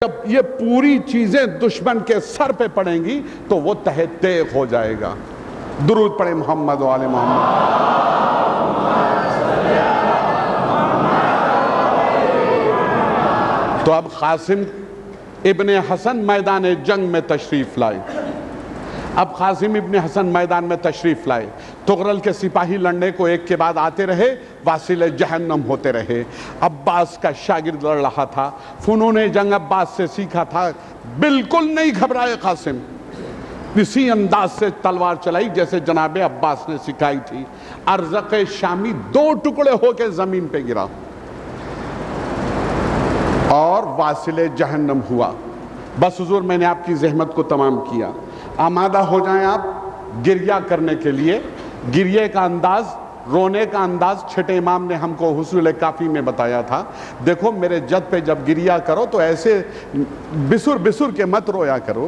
جب یہ پوری چیزیں دشمن کے سر پہ پڑیں گی تو وہ تہہ تیغ ہو جائے گا۔ درود پڑھیں محمد و آل محمد۔ تو اب قاسم ابن حسن میدان جنگ میں تشریف لائے۔ اب قاسم ابن حسن میدان میں تشریف لائے۔ تغرل کے سپاہی لڑنے کو ایک کے بعد آتے رہے، واصل جہنم ہوتے رہے۔ عباس کا شاگرد لڑ رہا تھا، فنون جنگ عباس سے سیکھا تھا، بالکل نہیں گھبرائے قاسم، اسی انداز سے تلوار چلائی جیسے جناب عباس نے سکھائی تھی۔ ارزق شامی دو ٹکڑے ہو کے زمین پہ گرا اور واصل جہنم ہوا۔ بس حضور میں نے آپ کی زحمت کو تمام کیا، آمادہ ہو جائیں آپ گریہ کرنے کے لیے۔ گریہ کا انداز، رونے کا انداز چھٹے امام نے ہم کو حصول کافی میں بتایا تھا۔ دیکھو میرے جد پہ جب گریہ کرو تو ایسے بسر بسر کے مت رویا کرو،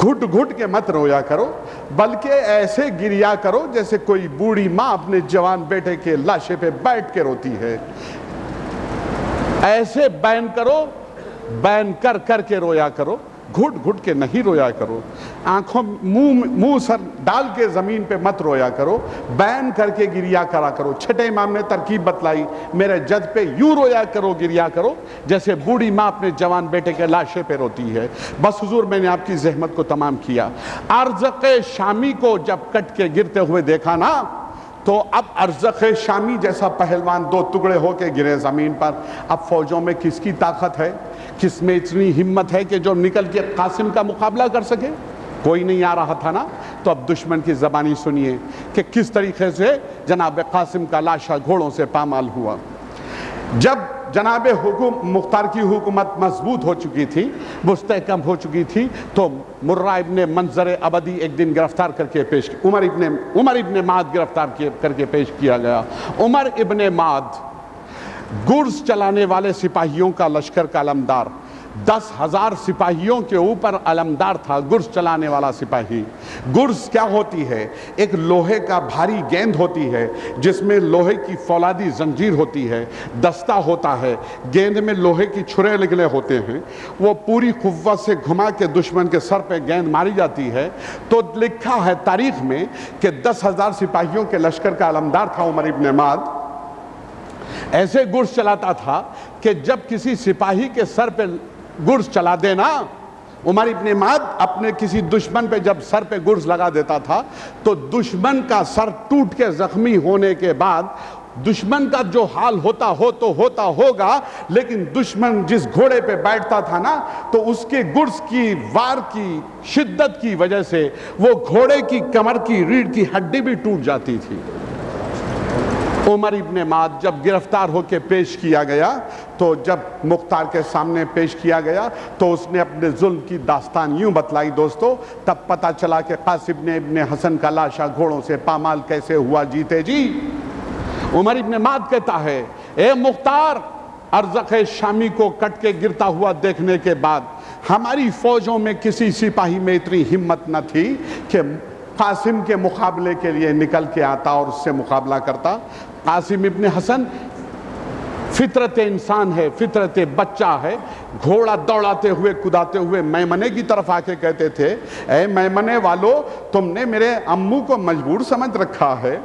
گھٹ گھٹ کے مت رویا کرو، بلکہ ایسے گریہ کرو جیسے کوئی بوڑھی ماں اپنے جوان بیٹے کے لاشے پہ بیٹھ کے روتی ہے۔ ایسے بین کرو، بین کر کر کے رویا کرو، گھٹ گھٹ کے نہیں رویا کرو۔ آنکھوں منہ سر ڈال کے زمین پہ مت رویا کرو، بین کر کے گریہ کرا کرو۔ چھٹے امام نے ترکیب بتلائی، میرے جد پہ یوں رویا کرو، گریہ کرو جیسے بوڑھی ماں اپنے جوان بیٹے کے لاشے پہ روتی ہے۔ بس حضور میں نے آپ کی زحمت کو تمام کیا۔ ارزق شامی کو جب کٹ کے گرتے ہوئے دیکھا نا، تو اب ارزق شامی جیسا پہلوان دو ٹکڑے ہو کے گرے زمین پر۔ اب فوجوں میں کس کی طاقت ہے، کس میں اتنی ہمت ہے کہ جو نکل کے قاسم کا مقابلہ کر سکے؟ کوئی نہیں آ رہا تھا نا۔ تو اب دشمن کی زبانی سنیے کہ کس طریقے سے جناب قاسم کا لاشا گھوڑوں سے پامال ہوا۔ جب جناب مختار کی حکومت مضبوط ہو چکی تھی، مستحکم ہو چکی تھی، تو مرہ ابن منظر ابدی ایک دن گرفتار کر کے پیش، عمر ابن معد گرفتار کر کے پیش کیا گیا۔ عمر ابن معد گرز چلانے والے سپاہیوں کا لشکر کا علمدار، 10,000 سپاہیوں کے اوپر علمدار تھا گرز چلانے والا سپاہی۔ گرز کیا ہوتی ہے؟ ایک لوہے کا بھاری گیند ہوتی ہے جس میں لوہے کی فولادی زنجیر ہوتی ہے، دستہ ہوتا ہے، گیند میں لوہے کی چھرے نکلے ہوتے ہیں، وہ پوری قوت سے گھما کے دشمن کے سر پہ گیند ماری جاتی ہے۔ تو لکھا ہے تاریخ میں کہ 10,000 سپاہیوں کے لشکر کا علمدار تھا عمر ابن معد۔ ایسے گرز چلاتا تھا کہ جب کسی سپاہی کے سر پہ گرز چلا دینا، عمر ابن معد اپنے کسی دشمن پہ جب سر پہ گرز لگا دیتا تھا تو دشمن کا سر ٹوٹ کے زخمی ہونے کے بعد دشمن کا جو حال ہوتا ہوگا، لیکن دشمن جس گھوڑے پہ بیٹھتا تھا نا، تو اس کے گرز کی وار کی شدت کی وجہ سے وہ گھوڑے کی کمر کی ریڑھ کی ہڈی بھی ٹوٹ جاتی تھی۔ عمر ابن معد جب گرفتار ہو کے پیش کیا گیا، تو جب مختار کے سامنے پیش کیا گیا تو اس نے اپنے ظلم کی داستان یوں بتلائی دوستو۔ تب پتہ چلا کہ قاسم ابن حسن کا لاشا گھوڑوں سے پامال کیسے ہوا جیتے جی۔ عمر ابن معد کہتا ہے، اے مختار، ارزق شامی کو کٹ کے گرتا ہوا دیکھنے کے بعد ہماری فوجوں میں کسی سپاہی میں اتنی ہمت نہ تھی کہ قاسم کے مقابلے کے لیے نکل کے آتا اور اس سے مقابلہ کرتا۔ قاسم ابن حسن فطرت انسان ہے، فطرت بچہ ہے۔ گھوڑا دوڑاتے ہوئے کداتے ہوئے میمنے کی طرف آ کے کہتے تھے، اے میمنے والو، تم نے میرے امو کو مجبور سمجھ رکھا ہے،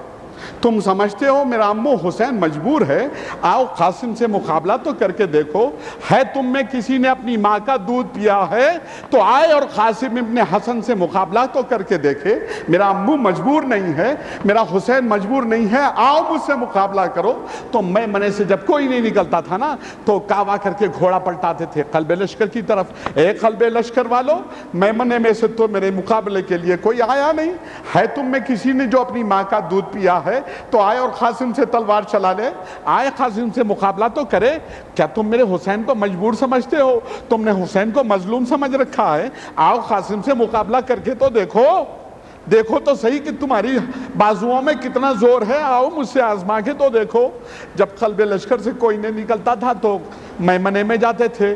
تم سمجھتے ہو میرا امو حسین مجبور ہے، آؤ قاسم سے مقابلہ تو کر کے دیکھو۔ ہے تم میں کسی نے اپنی ماں کا دودھ پیا ہے تو آئے اور قاسم ابن حسن سے مقابلہ تو کر کے دیکھے۔ میرا امو مجبور نہیں ہے، میرا حسین مجبور نہیں ہے، آؤ مجھ سے مقابلہ کرو۔ تو میں منے سے جب کوئی نہیں نکلتا تھا نا، تو کعوہ کر کے گھوڑا پلٹاتے تھے قلب لشکر کی طرف، اے قلب لشکر والو، میں منے میں سے تو میرے مقابلے کے لیے کوئی آیا نہیں، ہے تم میں کسی نے جو اپنی ماں کا دودھ پیا ہے تو آئے اور قاسم سے تلوار چلا لے، آئے قاسم سے مقابلہ تو کرے۔ کیا تم میرے حسین کو مجبور سمجھتے ہو؟ تم نے حسین کو مظلوم سمجھ رکھا ہے، آؤ قاسم سے مقابلہ کر کے تو دیکھو، دیکھو تو صحیح کہ تمہاری بازوؤں میں کتنا زور ہے، آؤ مجھ سے آزما کے تو دیکھو۔ جب قلب لشکر سے کوئی نہیں نکلتا تھا تو میمنے میں جاتے تھے،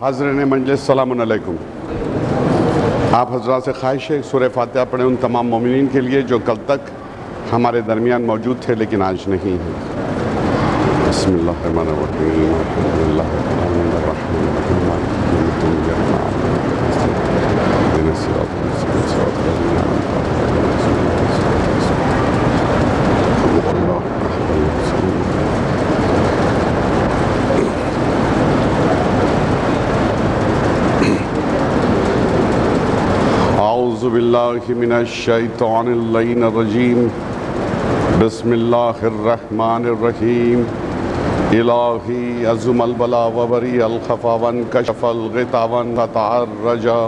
حاضرین مجلس السلام علیکم۔ آپ حضرات سے خواہش ہے سورہ فاتحہ پڑھیں ان تمام مومنین کے لیے جو کل تک ہمارے درمیان موجود تھے لیکن آج نہیں ہیں۔ بسم اللہ الرحمن الرحیم، الحمد للہ الرحمن الرحیم، مالک یوم الدین، ایاک نعبد و ایاک نستعین، اهدنا الصراط المستقیم، صراط الذین انعمت علیہم غیر المغضوب علیہم۔ اعوذ باللہ من الشیطان اللعین الرجیم، بسم اللہ الرحمن الرحیم۔ الہی عظم البلا وبری الخفا وانکشف الغطا وانقطع الرجا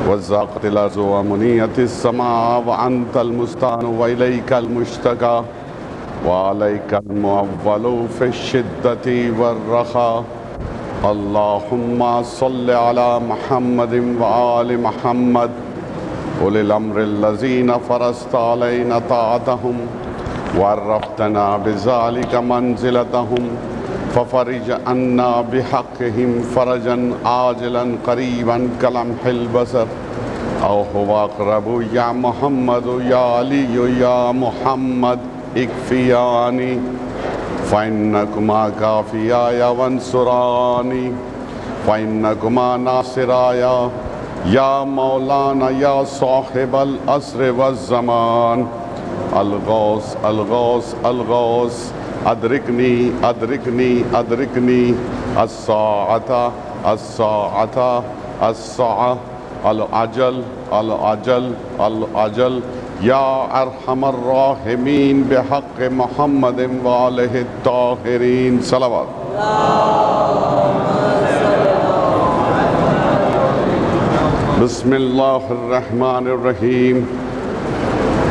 وزاقت الارض ومنیت السماء وانت المستعان والیک المشتکا وعلیک المعول فی الشدۃ والرخاء۔ اللہم صل علی محمد وآل محمد اولی الامر الذین فرضت علینا طاعتہم وعرفتنا بذلك منزلتهم ففرج عنا بحقهم فرجا عاجلا قریبا كلمح البصر او هو اقرب یا محمد یا علی یا محمد اکفیانی فإنكما كافيايا وانصراني فإنكما ناصرايا یا مولانا یا صاحب العصر والزمان۔ الغوث الغوث الغوث ادرکنی ادرکنی ادرکنی الساعة الساعة الساعة العجل العجل العجل یا ارحم الراحمین بحق محمد وآلہ الطاہرین۔ صلوات۔ بسم اللہ الرحمن الرحیم،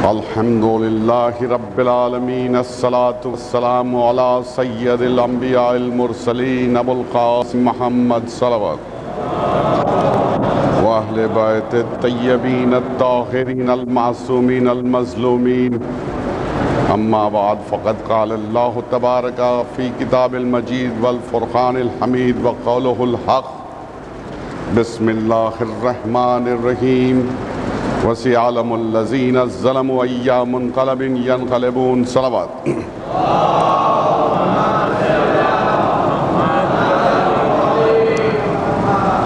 الحمد للہ رب العالمین، الصلاة والسلام علی سید الانبیاء المرسلین ابو القاسم محمد صلوات واہل بیت الطیبین الطاہرین المعصومین المظلومین۔ اما بعد فقد قال اللہ تبارک فی کتاب المجید والفرقان الحمید وقولہ الحق۔ بسم اللہ الرحمن الرحیم، وسيعلم الذين ظلموا أي منقلب ينقلبون۔ صلوات۔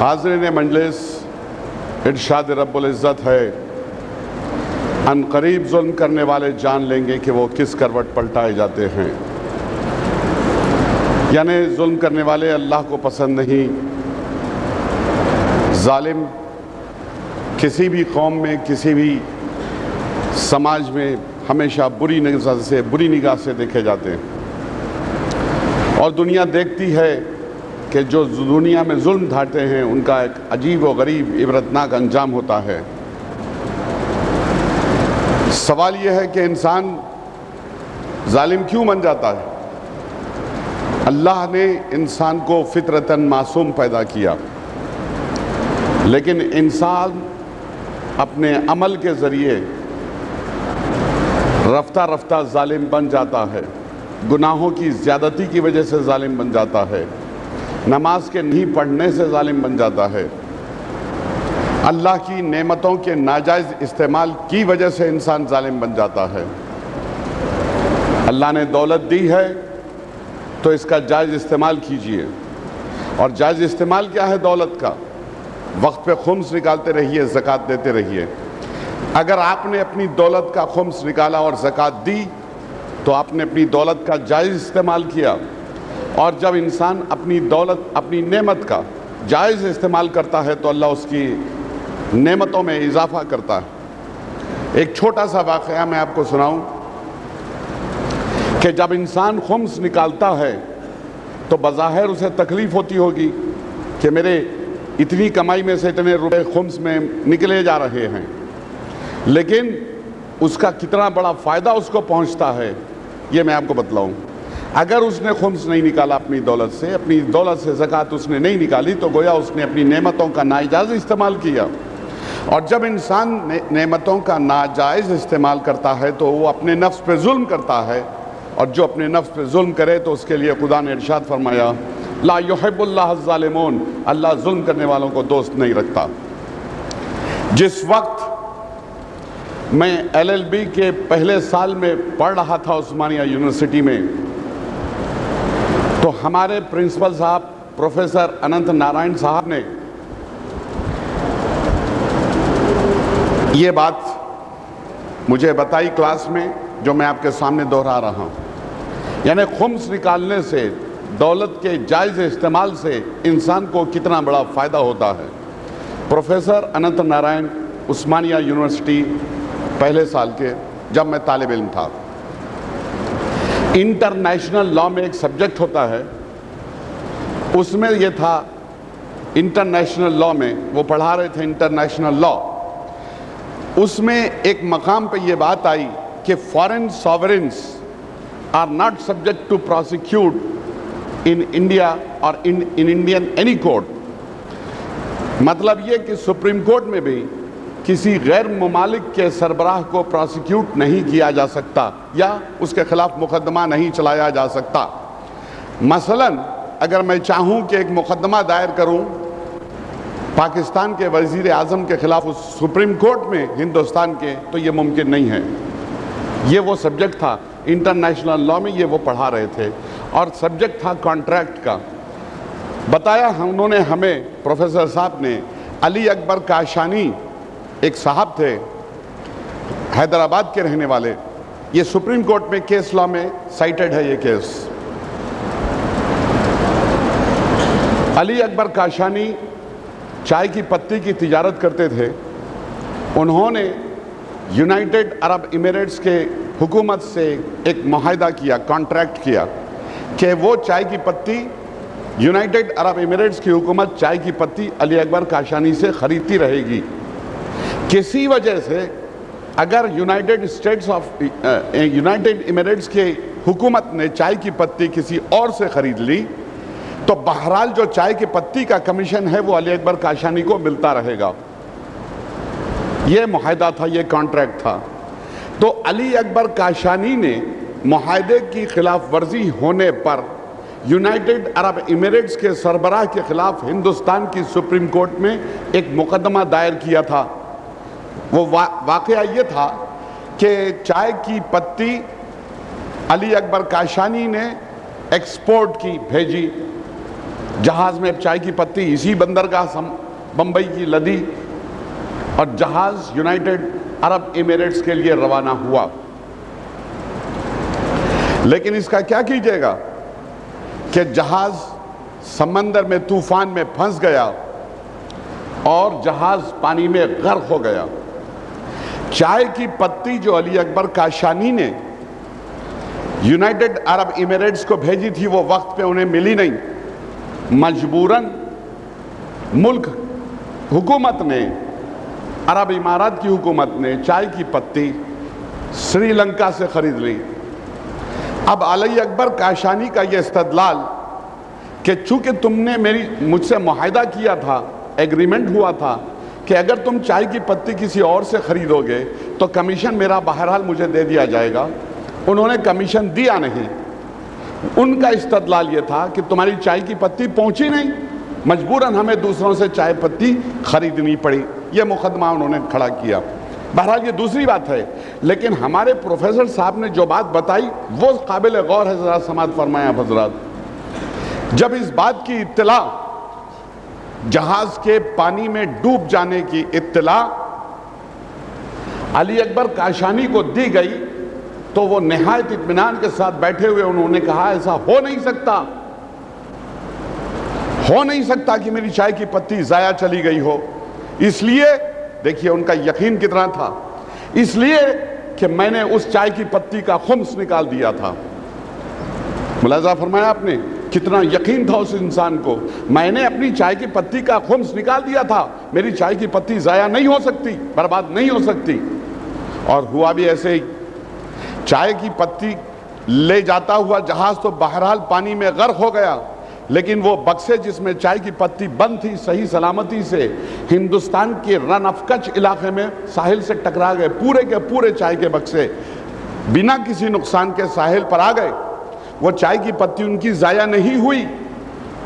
حاضرین مجلس، ارشاد رب العزت ہے ان قریب ظلم کرنے والے جان لیں گے کہ وہ کس کروٹ پلٹائے جاتے ہیں۔ یعنی ظلم کرنے والے اللہ کو پسند نہیں۔ ظالم کسی بھی قوم میں، کسی بھی سماج میں ہمیشہ بری نگاہ سے دیکھے جاتے ہیں، اور دنیا دیکھتی ہے کہ جو دنیا میں ظلم ڈھاتے ہیں ان کا ایک عجیب و غریب عبرتناک انجام ہوتا ہے۔ سوال یہ ہے کہ انسان ظالم کیوں بن جاتا ہے؟ اللہ نے انسان کو فطرتاً معصوم پیدا کیا، لیکن انسان اپنے عمل کے ذریعے رفتہ رفتہ ظالم بن جاتا ہے۔ گناہوں کی زیادتی کی وجہ سے ظالم بن جاتا ہے، نماز کے نہیں پڑھنے سے ظالم بن جاتا ہے، اللہ کی نعمتوں کے ناجائز استعمال کی وجہ سے انسان ظالم بن جاتا ہے۔ اللہ نے دولت دی ہے تو اس کا جائز استعمال کیجئے، اور جائز استعمال کیا ہے دولت کا؟ وقت پہ خمس نکالتے رہیے، زکوٰۃ دیتے رہیے۔ اگر آپ نے اپنی دولت کا خمس نکالا اور زکوٰۃ دی تو آپ نے اپنی دولت کا جائز استعمال کیا، اور جب انسان اپنی دولت، اپنی نعمت کا جائز استعمال کرتا ہے تو اللہ اس کی نعمتوں میں اضافہ کرتا ہے۔ ایک چھوٹا سا واقعہ میں آپ کو سناؤں کہ جب انسان خمس نکالتا ہے تو بظاہر اسے تکلیف ہوتی ہوگی کہ میرے اتنی کمائی میں سے اتنے روپے خمس میں نکلے جا رہے ہیں، لیکن اس کا کتنا بڑا فائدہ اس کو پہنچتا ہے یہ میں آپ کو بتلاؤں۔ اگر اس نے خمس نہیں نکالا اپنی دولت سے زکوٰۃ اس نے نہیں نکالی تو گویا اس نے اپنی نعمتوں کا ناجائز استعمال کیا، اور جب انسان نعمتوں کا ناجائز استعمال کرتا ہے تو وہ اپنے نفس پہ ظلم کرتا ہے، اور جو اپنے نفس پہ ظلم کرے تو اس کے لیے خدا نے ارشاد فرمایا لا یحب اللہ الظالمون، اللہ ظلم کرنے والوں کو دوست نہیں رکھتا۔ جس وقت میں LLB کے پہلے سال میں پڑھ رہا تھا عثمانیہ یونیورسٹی میں، تو ہمارے پرنسپل صاحب پروفیسر اننت نارائن صاحب نے یہ بات مجھے بتائی کلاس میں، جو میں آپ کے سامنے دہرا رہا ہوں۔ یعنی خمس نکالنے سے، دولت کے جائز استعمال سے انسان کو کتنا بڑا فائدہ ہوتا ہے۔ پروفیسر اننت نارائن، عثمانیہ یونیورسٹی، پہلے سال کے، جب میں طالب علم تھا، انٹرنیشنل لاء میں ایک سبجیکٹ ہوتا ہے، اس میں یہ تھا انٹرنیشنل لاء میں، وہ پڑھا رہے تھے انٹرنیشنل لاء، اس میں ایک مقام پہ یہ بات آئی کہ foreign ساورنس are not subject to prosecute in India or in Indian any court۔ مطلب یہ کہ سپریم کورٹ میں بھی کسی غیر ممالک کے سربراہ کو پروسیکیوٹ نہیں کیا جا سکتا یا اس کے خلاف مقدمہ نہیں چلایا جا سکتا۔ مثلا اگر میں چاہوں کہ ایک مقدمہ دائر کروں پاکستان کے وزیر اعظم کے خلاف اس سپریم کورٹ میں ہندوستان کے، تو یہ ممکن نہیں ہے۔ یہ وہ سبجیکٹ تھا انٹرنیشنل لاء میں، یہ وہ پڑھا رہے تھے، اور سبجیکٹ تھا کانٹریکٹ کا۔ بتایا انہوں نے ہمیں، پروفیسر صاحب نے، علی اکبر کاشانی ایک صاحب تھے حیدرآباد کے رہنے والے، یہ سپریم کورٹ میں کیس لاء میں سائٹڈ ہے یہ کیس۔ علی اکبر کاشانی چائے کی پتی کی تجارت کرتے تھے۔ انہوں نے یونائٹڈ عرب امریٹس کے حکومت سے ایک معاہدہ کیا، کانٹریکٹ کیا کہ وہ چائے کی پتی، یونائٹڈ عرب امریٹس کی حکومت چائے کی پتی علی اکبر کاشانی سے خریدتی رہے گی۔ کسی وجہ سے اگر یونائٹڈ امریٹس کے حکومت نے چائے کی پتی کسی اور سے خرید لی تو بہرحال جو چائے کی پتی کا کمیشن ہے وہ علی اکبر کاشانی کو ملتا رہے گا۔ یہ معاہدہ تھا، یہ کانٹریکٹ تھا۔ تو علی اکبر کاشانی نے معاہدے کی خلاف ورزی ہونے پر یونائٹڈ عرب امریٹس کے سربراہ کے خلاف ہندوستان کی سپریم کورٹ میں ایک مقدمہ دائر کیا تھا۔ وہ واقعہ یہ تھا کہ چائے کی پتی علی اکبر کاشانی نے ایکسپورٹ کی، بھیجی جہاز میں، چائے کی پتی اسی بندرگاہ بمبئی کی لدی اور جہاز یونائٹڈ عرب امریٹس کے لیے روانہ ہوا۔ لیکن اس کا کیا کیجئے گا کہ جہاز سمندر میں طوفان میں پھنس گیا اور جہاز پانی میں غرق ہو گیا۔ چائے کی پتی جو علی اکبر کاشانی نے یونائٹڈ عرب امریٹس کو بھیجی تھی وہ وقت پہ انہیں ملی نہیں۔ مجبوراً ملک حکومت نے، عرب امارات کی حکومت نے چائے کی پتی سری لنکا سے خرید لی۔ اب علی اکبر کاشانی کا یہ استدلال کہ چونکہ تم نے مجھ سے معاہدہ کیا تھا، ایگریمنٹ ہوا تھا کہ اگر تم چائے کی پتی کسی اور سے خریدو گے تو کمیشن میرا بہرحال مجھے دے دیا جائے گا، انہوں نے کمیشن دیا نہیں۔ ان کا استدلال یہ تھا کہ تمہاری چائے کی پتی پہنچی نہیں، مجبوراً ہمیں دوسروں سے چائے پتی خریدنی پڑی۔ یہ مقدمہ انہوں نے کھڑا کیا۔ بہرحال یہ دوسری بات ہے، لیکن ہمارے پروفیسر صاحب نے جو بات بتائی وہ قابل غور ہے، ذرا سماعت فرمائیں آپ حضرات۔ جب اس بات کی اطلاع، جہاز کے پانی میں ڈوب جانے کی اطلاع علی اکبر کاشانی کو دی گئی تو وہ نہایت اطمینان کے ساتھ بیٹھے ہوئے انہوں نے کہا ایسا ہو نہیں سکتا کہ میری چائے کی پتی ضائع چلی گئی ہو۔ اس لیے دیکھیے ان کا یقین کتنا تھا، اس لیے کہ میں نے اس چائے کی پتی کا خمس نکال دیا تھا۔ ملاحظہ فرمایا آپ نے، کتنا یقین تھا اس انسان کو، میں نے اپنی چائے کی پتی کا خمس نکال دیا تھا، میری چائے کی پتی ضائع نہیں ہو سکتی، برباد نہیں ہو سکتی۔ اور ہوا بھی ایسے ہی، چائے کی پتی لے جاتا ہوا جہاز تو بہرحال پانی میں غرق ہو گیا، لیکن وہ بکسے جس میں چائے کی پتی بند تھی صحیح سلامتی سے ہندوستان کے رن آف کچھ علاقے میں ساحل سے ٹکرا گئے، پورے کے پورے چائے کے بکسے بنا کسی نقصان کے ساحل پر آ گئے۔ وہ چائے کی پتی ان کی ضائع نہیں ہوئی،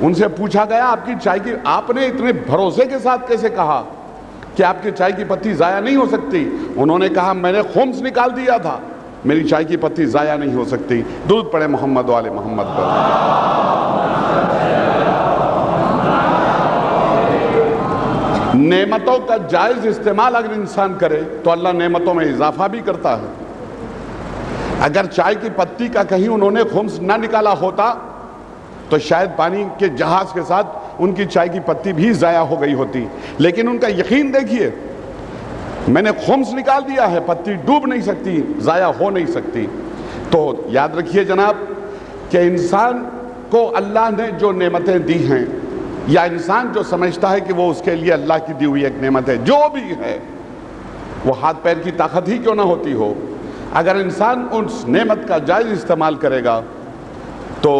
ان سے پوچھا گیا آپ کی چائے کی، آپ نے اتنے بھروسے کے ساتھ کیسے کہا کہ آپ کی چائے کی پتی ضائع نہیں ہو سکتی؟ انہوں نے کہا میں نے خمس نکال دیا تھا، میری چائے کی پتی ضائع نہیں ہو سکتی۔ درود پڑھے محمد و آل محمد پر۔ نعمتوں کا جائز استعمال اگر انسان کرے تو اللہ نعمتوں میں اضافہ بھی کرتا ہے۔ اگر چائے کی پتی کا کہیں انہوں نے خمس نہ نکالا ہوتا تو شاید پانی کے جہاز کے ساتھ ان کی چائے کی پتی بھی ضائع ہو گئی ہوتی، لیکن ان کا یقین دیکھیے، میں نے خمس نکال دیا ہے، پتی ڈوب نہیں سکتی، ضائع ہو نہیں سکتی۔ تو یاد رکھیے جناب کہ انسان کو اللہ نے جو نعمتیں دی ہیں، یا انسان جو سمجھتا ہے کہ وہ اس کے لیے اللہ کی دی ہوئی ایک نعمت ہے، جو بھی ہے، وہ ہاتھ پیر کی طاقت ہی کیوں نہ ہوتی ہو، اگر انسان اس نعمت کا جائز استعمال کرے گا تو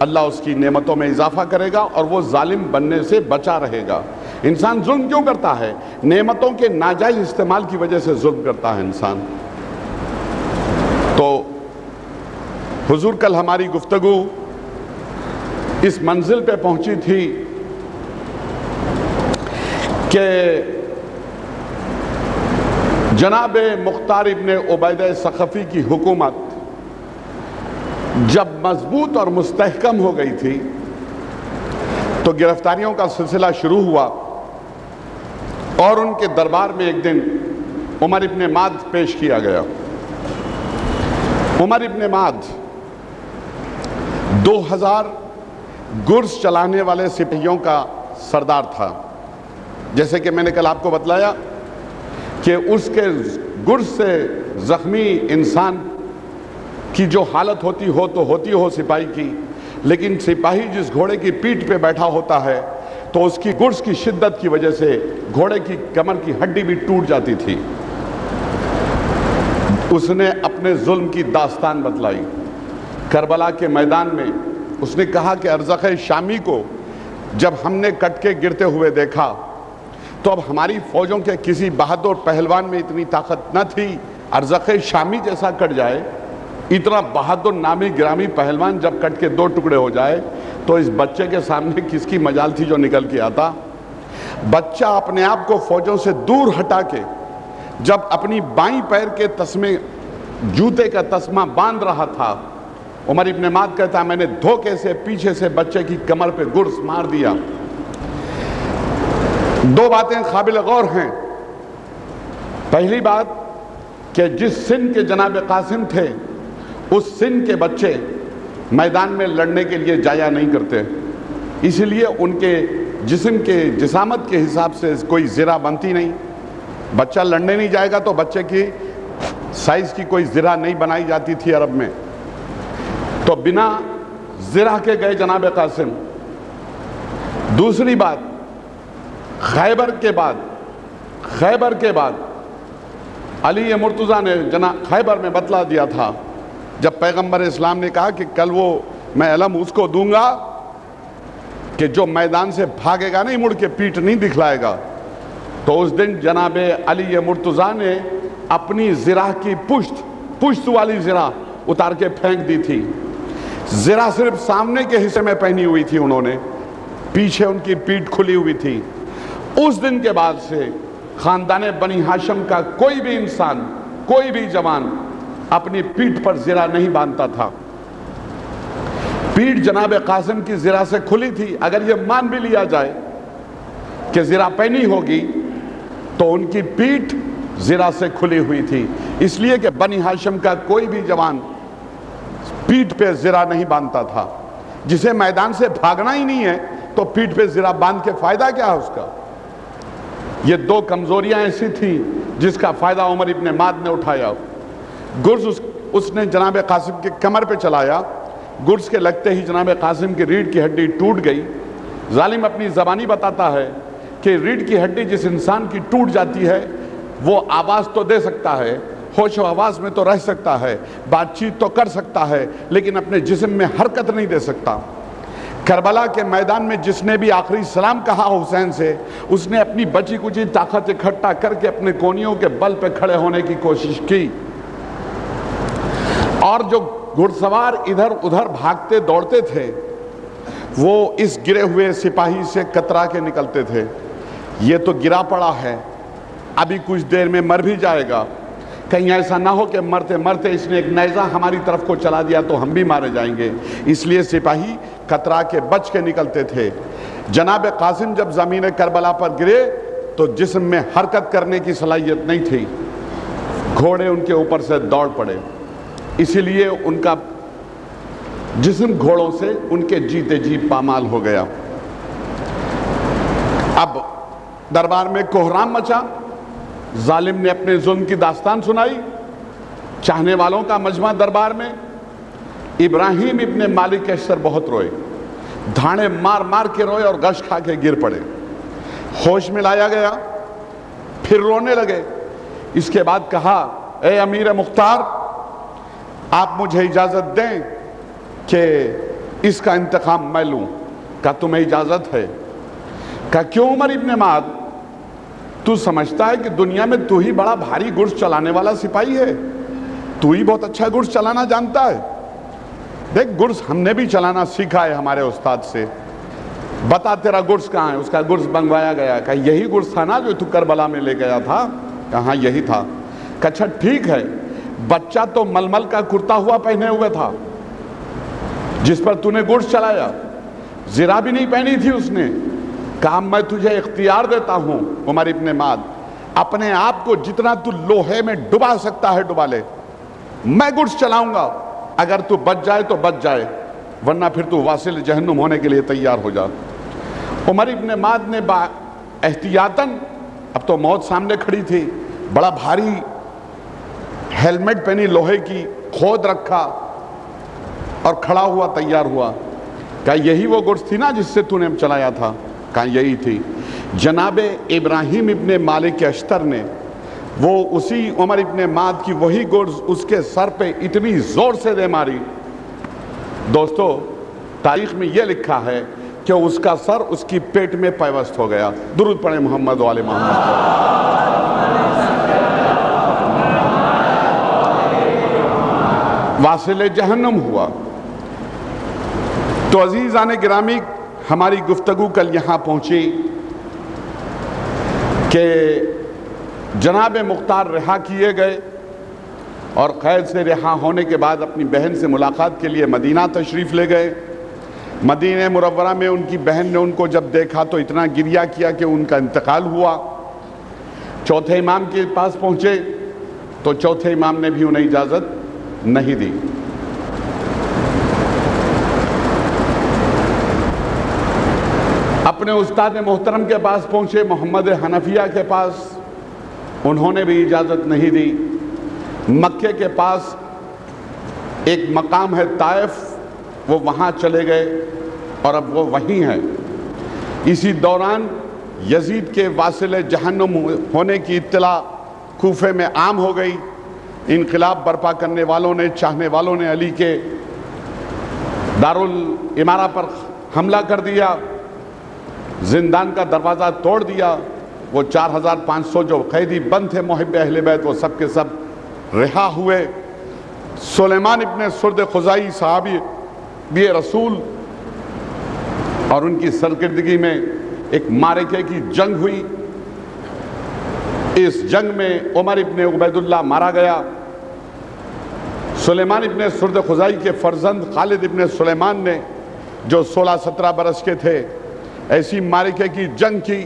اللہ اس کی نعمتوں میں اضافہ کرے گا اور وہ ظالم بننے سے بچا رہے گا۔ انسان ظلم کیوں کرتا ہے؟ نعمتوں کے ناجائز استعمال کی وجہ سے ظلم کرتا ہے انسان۔ تو حضور کل ہماری گفتگو اس منزل پہ پہنچی تھی کہ جناب مختار ابن عبیدہ ثقفی کی حکومت جب مضبوط اور مستحکم ہو گئی تھی تو گرفتاریوں کا سلسلہ شروع ہوا، اور ان کے دربار میں ایک دن عمر ابن ماد پیش کیا گیا۔ عمر ابن ماد 2000 گرز چلانے والے سپاہیوں کا سردار تھا۔ جیسے کہ میں نے کل آپ کو بتلایا کہ اس کے گرز سے زخمی انسان کی جو حالت ہوتی ہو تو ہوتی ہو سپاہی کی، لیکن سپاہی جس گھوڑے کی پیٹھ پہ بیٹھا ہوتا ہے تو اس کی گرز کی شدت کی وجہ سے گھوڑے کی کمر کی ہڈی بھی ٹوٹ جاتی تھی۔ اس نے اپنے ظلم کی داستان بتلائی کربلا کے میدان میں۔ اس نے کہا کہ ارزق شامی کو جب ہم نے کٹ کے گرتے ہوئے دیکھا تو اب ہماری فوجوں کے کسی بہادر پہلوان میں اتنی طاقت نہ تھی ارزق شامی جیسا کٹ جائے۔ اتنا بہادر نامی گرامی پہلوان جب کٹ کے 2 ٹکڑے ہو جائے تو اس بچے کے سامنے کس کی مجال تھی جو نکل کے آتا؟ بچہ اپنے آپ کو فوجوں سے دور ہٹا کے جب اپنی بائیں پیر کے تسمے جوتے کا تسمہ باندھ رہا تھا، عمر ابن ماد کہتا ہے میں نے دھوکے سے پیچھے سے بچے کی کمر پہ گرز مار دیا۔ 2 باتیں قابل غور ہیں۔ پہلی بات کہ جس سن کے جناب قاسم تھے اس سن کے بچے میدان میں لڑنے کے لیے جایا نہیں کرتے، اس لیے ان کے جسم کے جسامت کے حساب سے کوئی زرہ بنتی نہیں۔ بچہ لڑنے نہیں جائے گا تو بچے کی سائز کی کوئی زرہ نہیں بنائی جاتی تھی عرب میں، تو بنا زرہ کے گئے جناب قاسم۔ دوسری بات، خیبر کے بعد علی مرتضیٰ نے خیبر میں بتلا دیا تھا، جب پیغمبر اسلام نے کہا کہ کل وہ میں علم اس کو دوں گا کہ جو میدان سے بھاگے گا نہیں مڑ کے پیٹھ نہیں دکھلائے گا، تو اس دن جناب علی مرتضیٰ نے اپنی زرہ کی پشت والی زرہ اتار کے پھینک دی تھی۔ زرہ صرف سامنے کے حصے میں پہنی ہوئی تھی انہوں نے، پیچھے ان کی پیٹھ کھلی ہوئی تھی۔ اس دن کے بعد سے خاندان بنی ہاشم کا کوئی بھی انسان، کوئی بھی جوان اپنی پیٹھ پر زرہ نہیں باندھتا تھا۔ پیٹھ جناب قاسم کی زرہ سے کھلی تھی۔ اگر یہ مان بھی لیا جائے کہ زرہ پہنی ہوگی تو ان کی پیٹھ زرہ سے کھلی ہوئی تھی، اس لیے کہ بنی ہاشم کا کوئی بھی جوان پیٹھ پہ زرہ نہیں باندھتا تھا۔ جسے میدان سے بھاگنا ہی نہیں ہے تو پیٹھ پہ زرہ باندھ کے فائدہ کیا ہے اس کا؟ یہ 2 کمزوریاں ایسی تھیں جس کا فائدہ عمر ابن ماد نے اٹھایا۔ گرز اس نے جناب قاسم کے کمر پہ چلایا، گرز کے لگتے ہی جناب قاسم کی ریڑھ کی ہڈی ٹوٹ گئی۔ ظالم اپنی زبانی بتاتا ہے کہ ریڑھ کی ہڈی جس انسان کی ٹوٹ جاتی ہے وہ آواز تو دے سکتا ہے، ہوش و آواز میں تو رہ سکتا ہے، بات چیت تو کر سکتا ہے، لیکن اپنے جسم میں حرکت نہیں دے سکتا۔ کربلا کے میدان میں جس نے بھی آخری سلام کہا حسین سے، اس نے اپنی بچی کچی طاقت اکٹھا کر کے اپنے کونیوں کے بل پہ کھڑے ہونے کی کوشش کی، اور جو گھڑ سوار ادھر ادھر بھاگتے دوڑتے تھے وہ اس گرے ہوئے سپاہی سے کترا کے نکلتے تھے، یہ تو گرا پڑا ہے، ابھی کچھ دیر میں مر بھی جائے گا، کہیں ایسا نہ ہو کہ مرتے مرتے اس نے ایک نیزہ ہماری طرف کو چلا دیا تو ہم بھی مارے جائیں گے، اس لیے سپاہی کترا کے بچ کے نکلتے تھے۔ جناب قاسم جب زمین کربلا پر گرے تو جسم میں حرکت کرنے کی صلاحیت نہیں تھی، گھوڑے ان کے اوپر سے دوڑ پڑے، اسی لیے ان کا جسم گھوڑوں سے ان کے جیتے جی پامال ہو گیا۔ اب دربار میں کوہرام مچا، ظالم نے اپنے ظلم کی داستان سنائی، چاہنے والوں کا مجمع دربار میں۔ ابراہیم ابن مالک اشتر بہت روئے، دھاڑے مار مار کے روئے اور غش کھا کے گر پڑے، ہوش میں لایا گیا، پھر رونے لگے۔ اس کے بعد کہا، اے امیر مختار، آپ مجھے اجازت دیں کہ اس کا انتقام میں لوں۔ کہا تمہیں اجازت ہے؟ کہا کیوں عمر ابن معد، تو سمجھتا ہے کہ دنیا میں تو ہی بڑا بھاری گرز چلانے والا سپاہی ہے، تو ہی بہت اچھا گرز چلانا جانتا ہے؟ دیکھ گرز ہم نے بھی چلانا سیکھا ہے ہمارے استاد سے، بتا تیرا گرز کہاں ہے؟ اس کا گرز بنوایا گیا۔ کہا یہی گرز تھا نا جو تو کربلا میں لے گیا تھا؟ کہا ہاں یہی تھا۔ کہا اچھا ٹھیک ہے، بچہ تو ململ کا کرتا ہوا پہنے ہوئے تھا جس پر تو نے گرز چلایا، زرہ بھی نہیں پہنی تھی اس نے۔ کہا میں تجھے اختیار دیتا ہوں عمر ابن معد، اپنے آپ کو جتنا تو لوہے میں ڈبا سکتا ہے ڈبا لے، میں گرز چلاؤں گا، اگر تو بچ جائے تو بچ جائے، ورنہ پھر تو واصل جہنم ہونے کے لیے تیار ہو جا۔ عمر ابن معد نے احتیاطاً، اب تو موت سامنے کھڑی تھی، بڑا بھاری ہیلمٹ پہنی لوہے کی، کھود رکھا اور کھڑا ہوا تیار ہوا۔ کہا یہی وہ گرز تھی نا جس سے تو نے چلایا تھا؟ کہا یہی تھی۔ جناب ابراہیم ابن مالک اشتر نے وہ اسی عمر ابن معد کی وہی گرز اس کے سر پہ اتنی زور سے دے ماری، دوستو تاریخ میں یہ لکھا ہے کہ اس کا سر اس کی پیٹ میں پیوست ہو گیا۔ درود پڑھیں محمد و آل محمد۔ واصل جہنم ہوا۔ تو عزیزان گرامی، ہماری گفتگو کل یہاں پہنچی کہ جناب مختار رہا کیے گئے اور قید سے رہا ہونے کے بعد اپنی بہن سے ملاقات کے لیے مدینہ تشریف لے گئے۔ مدینہ منورہ میں ان کی بہن نے ان کو جب دیکھا تو اتنا گریہ کیا کہ ان کا انتقال ہوا۔ چوتھے امام کے پاس پہنچے تو چوتھے امام نے بھی انہیں اجازت نہیں دی۔ اپنے استاد محترم کے پاس پہنچے، محمد حنفیہ کے پاس، انہوں نے بھی اجازت نہیں دی۔ مکے کے پاس ایک مقام ہے طائف، وہ وہاں چلے گئے اور اب وہ وہیں ہیں۔ اسی دوران یزید کے واصل جہنم ہونے کی اطلاع کوفے میں عام ہو گئی۔ انقلاب برپا کرنے والوں نے، چاہنے والوں نے علی کے دارالامارہ پر حملہ کر دیا، زندان کا دروازہ توڑ دیا۔ وہ 4500 جو قیدی بند تھے محب اہل بیت، وہ سب کے سب رہا ہوئے۔ سلیمان ابن سرد خزائی صحابی بھی رسول، اور ان کی سرکردگی میں ایک معرکے کی جنگ ہوئی۔ اس جنگ میں عمر ابن عبید اللہ مارا گیا۔ سلیمان ابن سرد خزائی کے فرزند خالد ابن سلیمان نے، جو 16-17 برس کے تھے، ایسی معرکے کی جنگ کی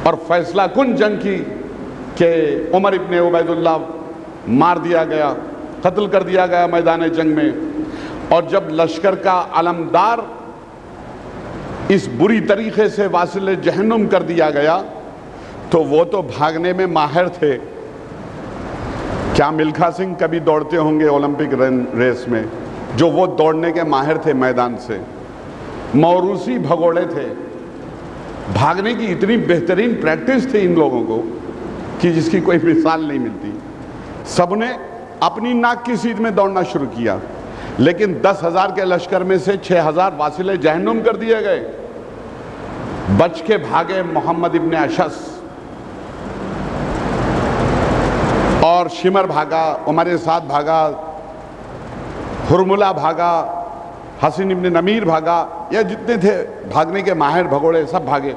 اور فیصلہ کن جنگ کی کہ عمر ابن عبید اللہ مار دیا گیا، قتل کر دیا گیا میدان جنگ میں۔ اور جب لشکر کا علمدار اس بری طریقے سے واصل جہنم کر دیا گیا تو وہ تو بھاگنے میں ماہر تھے۔ کیا ملکھا سنگھ کبھی دوڑتے ہوں گے اولمپک ریس میں؟ جو وہ دوڑنے کے ماہر تھے میدان سے، موروثی بھگوڑے تھے، بھاگنے کی اتنی بہترین پریکٹس تھی ان لوگوں کو کہ جس کی کوئی مثال نہیں ملتی۔ سب نے اپنی ناک کی سیدھ میں دوڑنا شروع کیا، لیکن 10,000 کے لشکر میں سے 6,000 واصل جہنم کر دیے گئے۔ بچ کے بھاگے محمد ابن اشس، اور شمر بھاگا، عمر سعد بھاگا، ہرملہ بھاگا، حسین ابن نمیر بھاگا، یا جتنے تھے بھاگنے کے ماہر بھگوڑے سب بھاگے،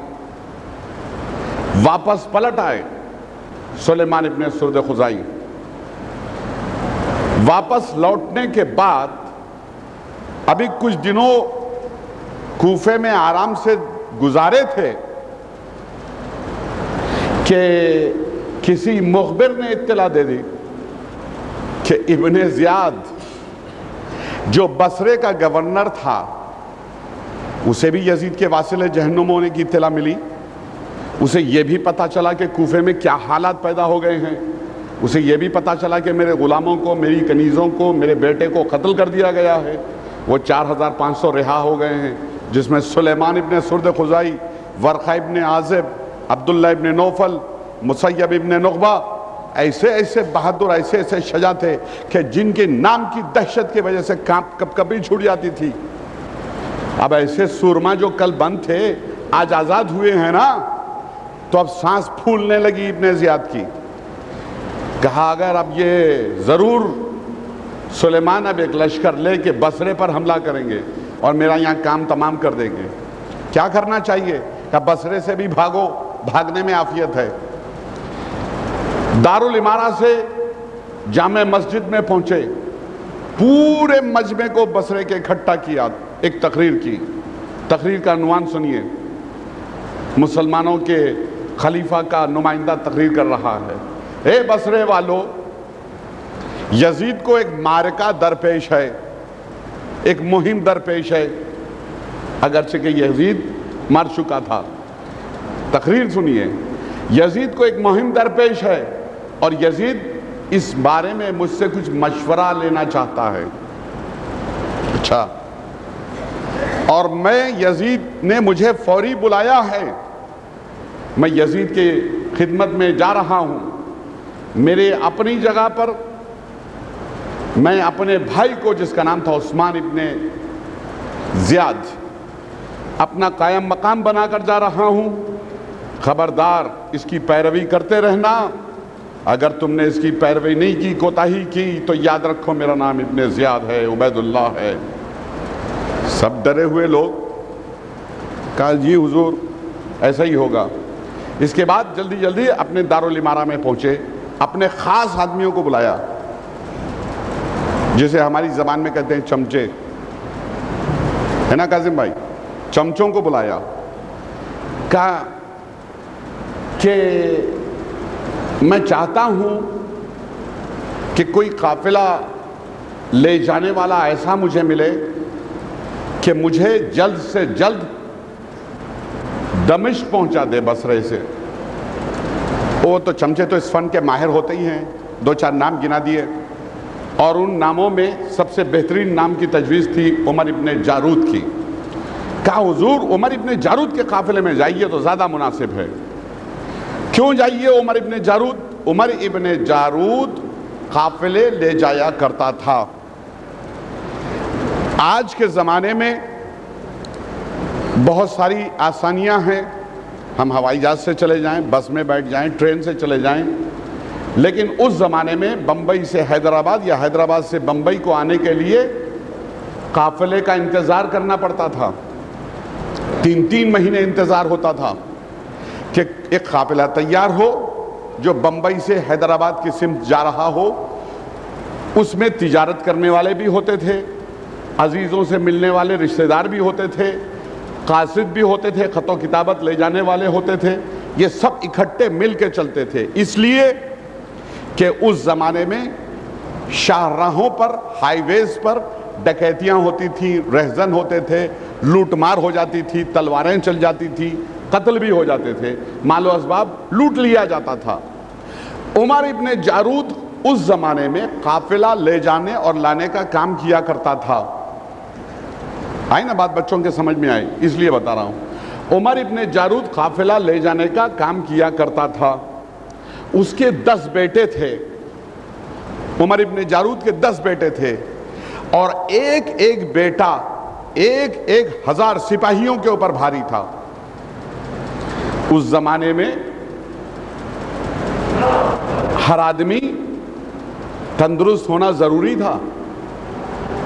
واپس پلٹ آئے سلیمان ابن سرد خزائی۔ واپس لوٹنے کے بعد ابھی کچھ دنوں کوفے میں آرام سے گزارے تھے کہ کسی مخبر نے اطلاع دے دی کہ ابن زیاد جو بصرے کا گورنر تھا، اسے بھی یزید کے واصل جہنم ہونے کی اطلاع ملی، اسے یہ بھی پتا چلا کہ کوفے میں کیا حالات پیدا ہو گئے ہیں، اسے یہ بھی پتا چلا کہ میرے غلاموں کو، میری کنیزوں کو، میرے بیٹے کو قتل کر دیا گیا ہے، وہ 4500 رہا ہو گئے ہیں، جس میں سلیمان ابن سرد خزائی، ورقہ ابن عازب، عبداللہ ابن نوفل، مسیب ابن نقبہ، ایسے ایسے بہادر، ایسے ایسے شجاع تھے کہ جن کے نام کی دہشت کی وجہ سے کب کبھی چھوٹ جاتی تھی۔ اب ایسے سورما جو کل بند تھے آج آزاد ہوئے ہیں نا، تو اب سانس پھولنے لگی ابن زیاد کی۔ کہا اگر اب یہ ضرور سلیمان اب ایک لشکر لے کے بصرے پر حملہ کریں گے اور میرا یہاں کام تمام کر دیں گے، کیا کرنا چاہیے؟ کہ بصرے سے بھی بھاگو، بھاگنے میں عافیت ہے۔ دارالامارہ سے جامع مسجد میں پہنچے، پورے مجمع کو بصرے کے اکٹھا کیا، ایک تقریر کی۔ تقریر کا عنوان سنیے، مسلمانوں کے خلیفہ کا نمائندہ تقریر کر رہا ہے۔ اے بصرے والو، یزید کو ایک معرکہ درپیش ہے، ایک مہم درپیش ہے، اگرچہ کہ یزید مر چکا تھا۔ تقریر سنیے، یزید کو ایک مہم درپیش ہے اور یزید اس بارے میں مجھ سے کچھ مشورہ لینا چاہتا ہے۔ اچھا، اور میں یزید نے مجھے فوری بلایا ہے، میں یزید کے خدمت میں جا رہا ہوں۔ میرے اپنی جگہ پر میں اپنے بھائی کو، جس کا نام تھا عثمان ابن زیاد، اپنا قائم مقام بنا کر جا رہا ہوں۔ خبردار اس کی پیروی کرتے رہنا، اگر تم نے اس کی پیروی نہیں کی، کوتاہی کی، تو یاد رکھو میرا نام ابن زیاد ہے، عبید اللہ ہے۔ سب ڈرے ہوئے لوگ کہا جی حضور ایسا ہی ہوگا۔ اس کے بعد جلدی جلدی اپنے دارالامارہ میں پہنچے، اپنے خاص آدمیوں کو بلایا، جسے ہماری زبان میں کہتے ہیں چمچے، ہے نا کاظم بھائی؟ چمچوں کو بلایا، کہا کہ میں چاہتا ہوں کہ کوئی قافلہ لے جانے والا ایسا مجھے ملے کہ مجھے جلد سے جلد دمشق پہنچا دے بصرے سے۔ وہ تو چمچے تو اس فن کے ماہر ہوتے ہی ہیں، دو چار نام گنا دیے، اور ان ناموں میں سب سے بہترین نام کی تجویز تھی عمر ابن جارود کی۔ کہا حضور عمر ابن جارود کے قافلے میں جائیے تو زیادہ مناسب ہے۔ کیوں جائیے عمر ابن جارود؟ عمر ابن جارود قافلے لے جایا کرتا تھا۔ آج کے زمانے میں بہت ساری آسانیاں ہیں، ہم ہوائی جہاز سے چلے جائیں، بس میں بیٹھ جائیں، ٹرین سے چلے جائیں، لیکن اس زمانے میں بمبئی سے حیدرآباد یا حیدرآباد سے بمبئی کو آنے کے لیے قافلے کا انتظار کرنا پڑتا تھا۔ 3 مہینے انتظار ہوتا تھا کہ ایک قافلہ تیار ہو جو بمبئی سے حیدرآباد کی سمت جا رہا ہو۔ اس میں تجارت کرنے والے بھی ہوتے تھے، عزیزوں سے ملنے والے رشتہ دار بھی ہوتے تھے، قاصد بھی ہوتے تھے، خط و کتابت لے جانے والے ہوتے تھے، یہ سب اکٹھے مل کے چلتے تھے، اس لیے کہ اس زمانے میں شاہراہوں پر، ہائی ویز پر ڈکیتیاں ہوتی تھیں، رہزن ہوتے تھے، لوٹ مار ہو جاتی تھی، تلواریں چل جاتی تھی، قتل بھی ہو جاتے تھے، مال و اسباب لوٹ لیا جاتا تھا۔ عمر ابن جارود اس زمانے میں قافلہ لے جانے اور لانے کا کام کیا کرتا تھا۔ آئی نا بات بچوں کے سمجھ میں آئی، اس لیے بتا رہا ہوں۔ عمر ابن جارود قافلہ لے جانے کا کام کیا کرتا تھا۔ اس کے 10 بیٹے تھے، عمر ابن جارود کے 10 بیٹے تھے، اور ایک ایک بیٹا 1,000 سپاہیوں کے اوپر بھاری تھا۔ اس زمانے میں ہر آدمی تندرست ہونا ضروری تھا۔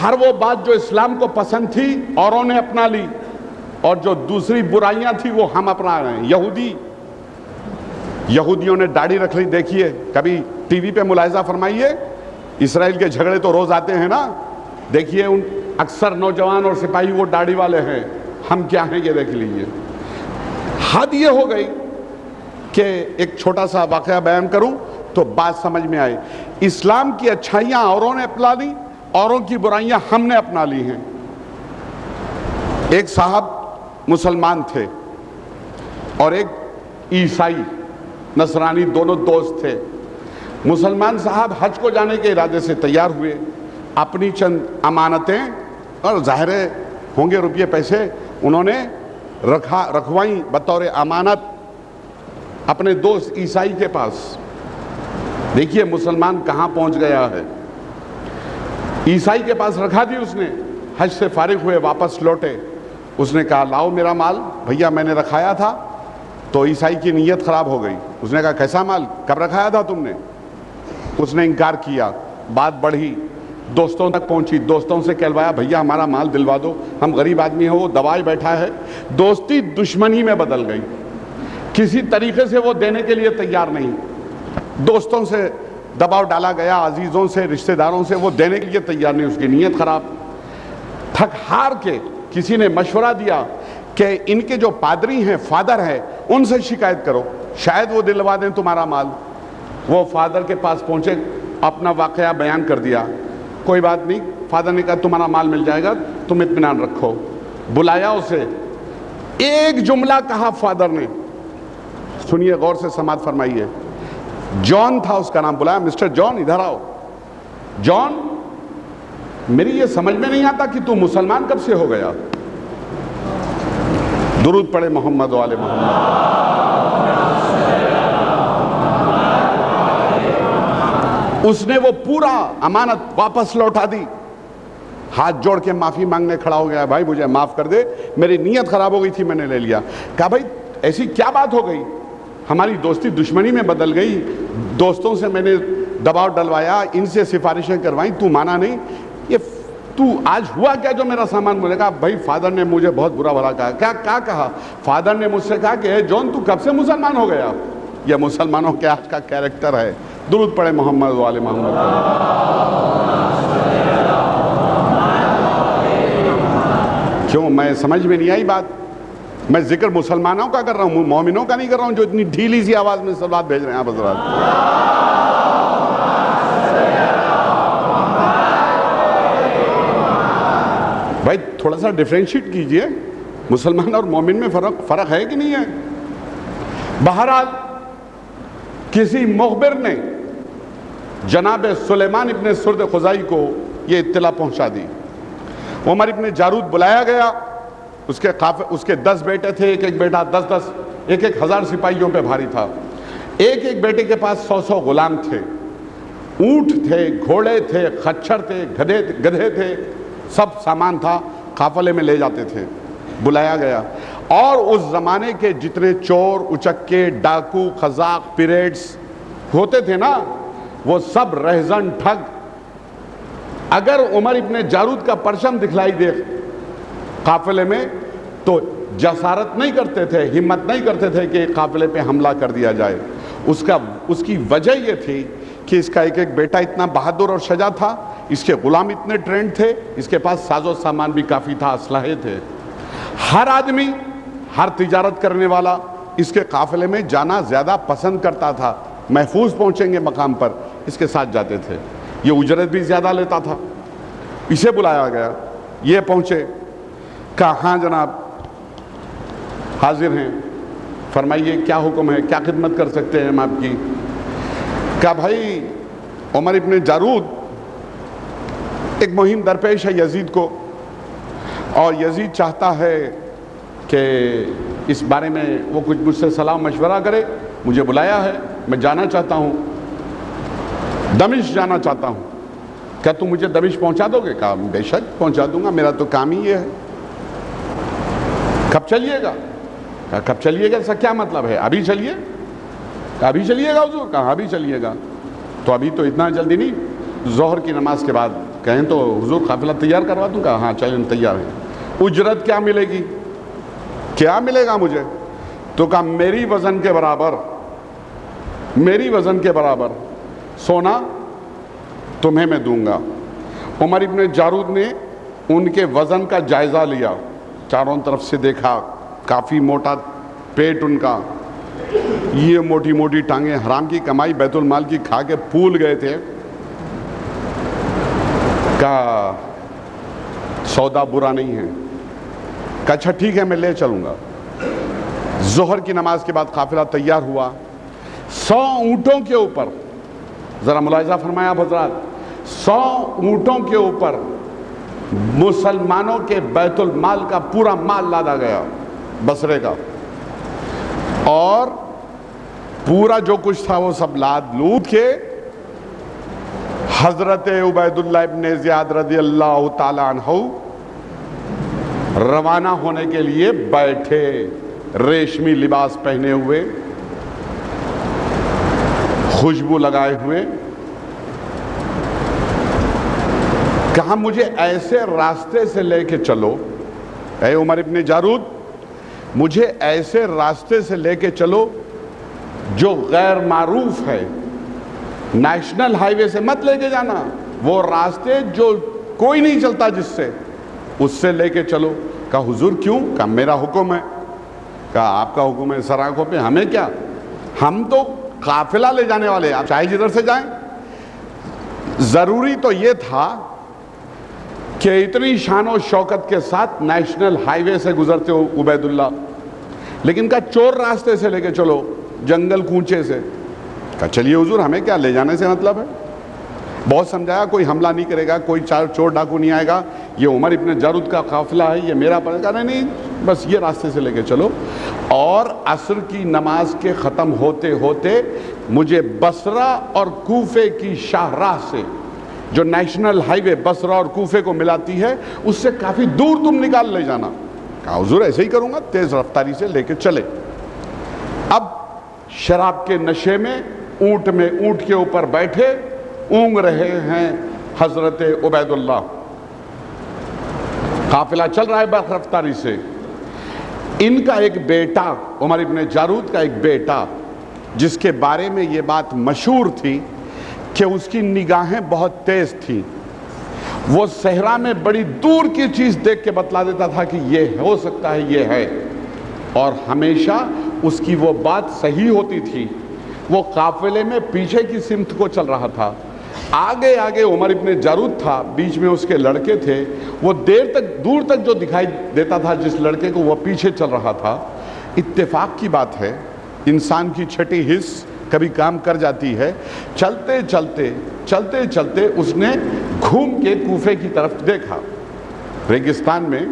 ہر وہ بات جو اسلام کو پسند تھی اوروں نے اپنا لی، اور جو دوسری برائیاں تھی وہ ہم اپنا رہے ہیں۔ یہودیوں نے داڑھی رکھ لی، دیکھیے کبھی ٹی وی پہ ملاحظہ فرمائیے، اسرائیل کے جھگڑے تو روز آتے ہیں نا، دیکھیے ان اکثر نوجوان اور سپاہی وہ داڑھی والے ہیں، ہم کیا ہیں یہ دیکھ لیجیے۔ حد یہ ہو گئی کہ ایک چھوٹا سا واقعہ بیان کروں تو بات سمجھ میں آئے، اسلام کی اچھائیاں اوروں نے اپنا لی، اوروں کی برائیاں ہم نے اپنا لی ہیں۔ ایک صاحب مسلمان تھے اور ایک عیسائی نصرانی، دونوں دوست تھے۔ مسلمان صاحب حج کو جانے کے ارادے سے تیار ہوئے، اپنی چند امانتیں اور ظاہر ہوں گے روپیے پیسے انہوں نے رکھوائیں بطور امانت اپنے دوست عیسائی کے پاس۔ دیکھیے مسلمان کہاں پہنچ گیا ہے، عیسائی کے پاس رکھا دی اس نے، حج سے فارغ ہوئے واپس لوٹے، اس نے کہا لاؤ میرا مال، بھیا میں نے رکھایا تھا۔ تو عیسائی کی نیت خراب ہو گئی، اس نے کہا کیسا مال، کب رکھایا تھا تم نے؟ اس نے انکار کیا، بات بڑھی، دوستوں تک پہنچی، دوستوں سے کہلوایا بھیا ہمارا مال دلوا دو، ہم غریب آدمی ہیں، وہ دبائے بیٹھا ہے۔ دوستی دشمنی میں بدل گئی، کسی طریقے سے وہ دینے کے لیے تیار نہیں، دوستوں سے دباؤ ڈالا گیا، عزیزوں سے، رشتہ داروں سے، وہ دینے کے لیے تیار نہیں، اس کی نیت خراب۔ تھک ہار کے کسی نے مشورہ دیا کہ ان کے جو پادری ہیں، فادر ہیں، ان سے شکایت کرو، شاید وہ دلوا دیں تمہارا مال۔ وہ فادر کے پاس پہنچے، اپنا واقعہ بیان کر دیا، کوئی بات نہیں، فادر نے کہا تمہارا مال مل جائے گا، تم اطمینان رکھو۔ بلایا اسے، ایک جملہ کہا فادر نے، سنیے غور سے سماعت فرمائیے، جان تھا اس کا نام، بلایا مسٹر جان ادھر آؤ۔ جان میری یہ سمجھ میں نہیں آتا کہ تو مسلمان کب سے ہو گیا؟ درود پڑھے محمد و آل محمد۔ اس نے وہ پورا امانت واپس لوٹا دی، ہاتھ جوڑ کے معافی مانگنے کھڑا ہو گیا، بھائی مجھے معاف کر دے، میری نیت خراب ہو گئی تھی، میں نے لے لیا۔ کہا بھائی ایسی کیا بات ہو گئی، ہماری دوستی دشمنی میں بدل گئی، دوستوں سے میں نے دباؤ ڈلوایا، ان سے سفارشیں کروائیں، تو مانا نہیں، یہ تو آج ہوا کیا جو میرا سامان ملے گا؟ بھائی فادر نے مجھے بہت برا بھلا کہا۔ کیا کہا؟ فادر نے مجھ سے کہا کہ اے جان تو کب سے مسلمان ہو گیا؟ یہ مسلمانوں کے آج کا کیریکٹر ہے۔ درود پڑھے محمد و آل محمد۔ کیوں میں سمجھ میں نہیں آئی بات؟ میں ذکر مسلمانوں کا کر رہا ہوں، مومنوں کا نہیں کر رہا ہوں جو اتنی ڈھیلی سی آواز میں صلوات بھیج رہے ہیں آپ حضرات۔ بھائی تھوڑا سا ڈیفرینشیٹ کیجئے، مسلمان اور مومن میں فرق ہے کہ نہیں ہے؟ بہرحال کسی مخبر نے جناب سلیمان ابن سرد خزائی کو یہ اطلاع پہنچا دی۔ عمر ابن جارود بلایا گیا، اس کے 10 بیٹے تھے، ایک بیٹا 10 ہزار سپاہیوں پہ بھاری تھا، ایک بیٹے کے پاس 100 غلام تھے، اونٹ تھے، گھوڑے تھے، خچر تھے، گدھے تھے، سب سامان تھا، قافلے میں لے جاتے تھے۔ بلایا گیا اور اس زمانے کے جتنے چور، اچکے، ڈاکو، قزاق، پیریڈز ہوتے تھے نا، وہ سب رہزن ٹھگ، اگر عمر ابن جارود کا پرچم دکھلائی دے قافلے میں تو جسارت نہیں کرتے تھے، ہمت نہیں کرتے تھے کہ قافلے پہ حملہ کر دیا جائے۔ اس کی وجہ یہ تھی کہ اس کا ایک بیٹا اتنا بہادر اور شجاع تھا، اس کے غلام اتنے ٹرینڈ تھے، اس کے پاس ساز و سامان بھی کافی تھا، اسلحے تھے۔ ہر آدمی، ہر تجارت کرنے والا اس کے قافلے میں جانا زیادہ پسند کرتا تھا، محفوظ پہنچیں گے مقام پر، اس کے ساتھ جاتے تھے، یہ اجرت بھی زیادہ لیتا تھا۔ اسے بلایا گیا، یہ پہنچے، کہا ہاں جناب حاضر ہیں، فرمائیے کیا حکم ہے، کیا خدمت کر سکتے ہیں ہم آپ کی؟ کہا بھائی عمر ابن جارود ایک مہم درپیش ہے یزید کو، اور یزید چاہتا ہے کہ اس بارے میں وہ کچھ مجھ سے صلاح مشورہ کرے، مجھے بلایا ہے، میں جانا چاہتا ہوں، دمشق جانا چاہتا ہوں، کیا تم مجھے دمشق پہنچا دو گے؟ کہا بے شک پہنچا دوں گا، میرا تو کام ہی یہ ہے۔ کب چلیے گا؟ کہا کب چلیے گا، اس کا کیا مطلب ہے؟ ابھی چلیے؟ کہا ابھی چلیے گا حضور؟ کہا ابھی چلیے گا۔ تو ابھی تو اتنا جلدی نہیں، ظہر کی نماز کے بعد کہیں تو حضور قافلہ تیار کروا دوں گا. ہاں چلیں تیار ہیں. اجرت کیا ملے گی؟ کیا ملے گا مجھے؟ تو کہا میری وزن کے برابر، میری وزن کے برابر سونا تمہیں میں دوں گا. عمر ابن جارود نے ان کے وزن کا جائزہ لیا، چاروں طرف سے دیکھا، کافی موٹا پیٹ ان کا، یہ موٹی موٹی ٹانگیں، حرام کی کمائی بیت المال کی کھا کے پھول گئے تھے. کہا سودا برا نہیں ہے. کہا اچھا ٹھیک ہے میں لے چلوں گا. ظہر کی نماز کے بعد قافلہ تیار ہوا. 100 اونٹوں کے اوپر، ذرا ملاحظہ فرمایا آپ حضرات، 100 اونٹوں کے اوپر مسلمانوں کے بیت المال کا پورا مال لادا گیا بصرے کا، اور پورا جو کچھ تھا وہ سب لاد لوٹ کے حضرت عبید اللہ ابن زیاد رضی اللہ تعالی عنہ روانہ ہونے کے لیے بیٹھے، ریشمی لباس پہنے ہوئے، خوشبو لگائے ہوئے. کہا مجھے ایسے راستے سے لے کے چلو اے عمر ابن جارود، مجھے ایسے راستے سے لے کے چلو جو غیر معروف ہے، نیشنل ہائی وے سے مت لے کے جانا، وہ راستے جو کوئی نہیں چلتا جس سے، اس سے لے کے چلو. کہا حضور کیوں؟ کہا میرا حکم ہے. کہا آپ کا حکم ہے سر آنکھوں پہ، ہمیں کیا، ہم تو قافلہ لے جانے والے، آپ چاہے جدھر سے جائیں. ضروری تو یہ تھا کہ اتنی شان و شوکت کے ساتھ نیشنل ہائی وے سے گزرتے ہو عبید اللہ، لیکن کہا چور راستے سے لے کے چلو، جنگل کوچے سے. کہا چلیے حضور ہمیں کیا، لے جانے سے مطلب ہے. بہت سمجھایا کوئی حملہ نہیں کرے گا، کوئی چور ڈاکو نہیں آئے گا، یہ عمر ابن جارود کا قافلہ ہے، یہ میرا پڑے گا. نہیں بس یہ راستے سے لے کے چلو. اور عصر کی نماز کے ختم ہوتے ہوتے مجھے بصرہ اور کوفے کی شاہراہ سے، جو نیشنل ہائی وے بصرہ اور کوفے کو ملاتی ہے، اس سے کافی دور تم نکال لے جانا. کہا حضور ایسے ہی کروں گا. تیز رفتاری سے لے کے چلے. اب شراب کے نشے میں اونٹ کے اوپر بیٹھے اونگ رہے ہیں حضرت عبید اللہ. قافلہ چل رہا ہے بس رفتاری سے. ان کا ایک بیٹا، عمر ابن جارود کا ایک بیٹا، جس کے بارے میں یہ بات مشہور تھی کہ اس کی نگاہیں بہت تیز تھیں، وہ صحرا میں بڑی دور کی چیز دیکھ کے بتلا دیتا تھا کہ یہ ہو سکتا ہے، یہ ہے، اور ہمیشہ اس کی وہ بات صحیح ہوتی تھی. وہ قافلے میں پیچھے کی سمت کو چل رہا تھا، آگے آگے عمر ابن جارود تھا، بیچ میں اس کے لڑکے تھے. وہ دور تک جو دکھائی دیتا تھا جس لڑکے کو، وہ پیچھے چل رہا تھا. اتفاق کی بات ہے، انسان کی چھٹی حس کبھی کام کر جاتی ہے. چلتے چلتے اس نے گھوم کے کوفے کی طرف دیکھا. ریگستان میں،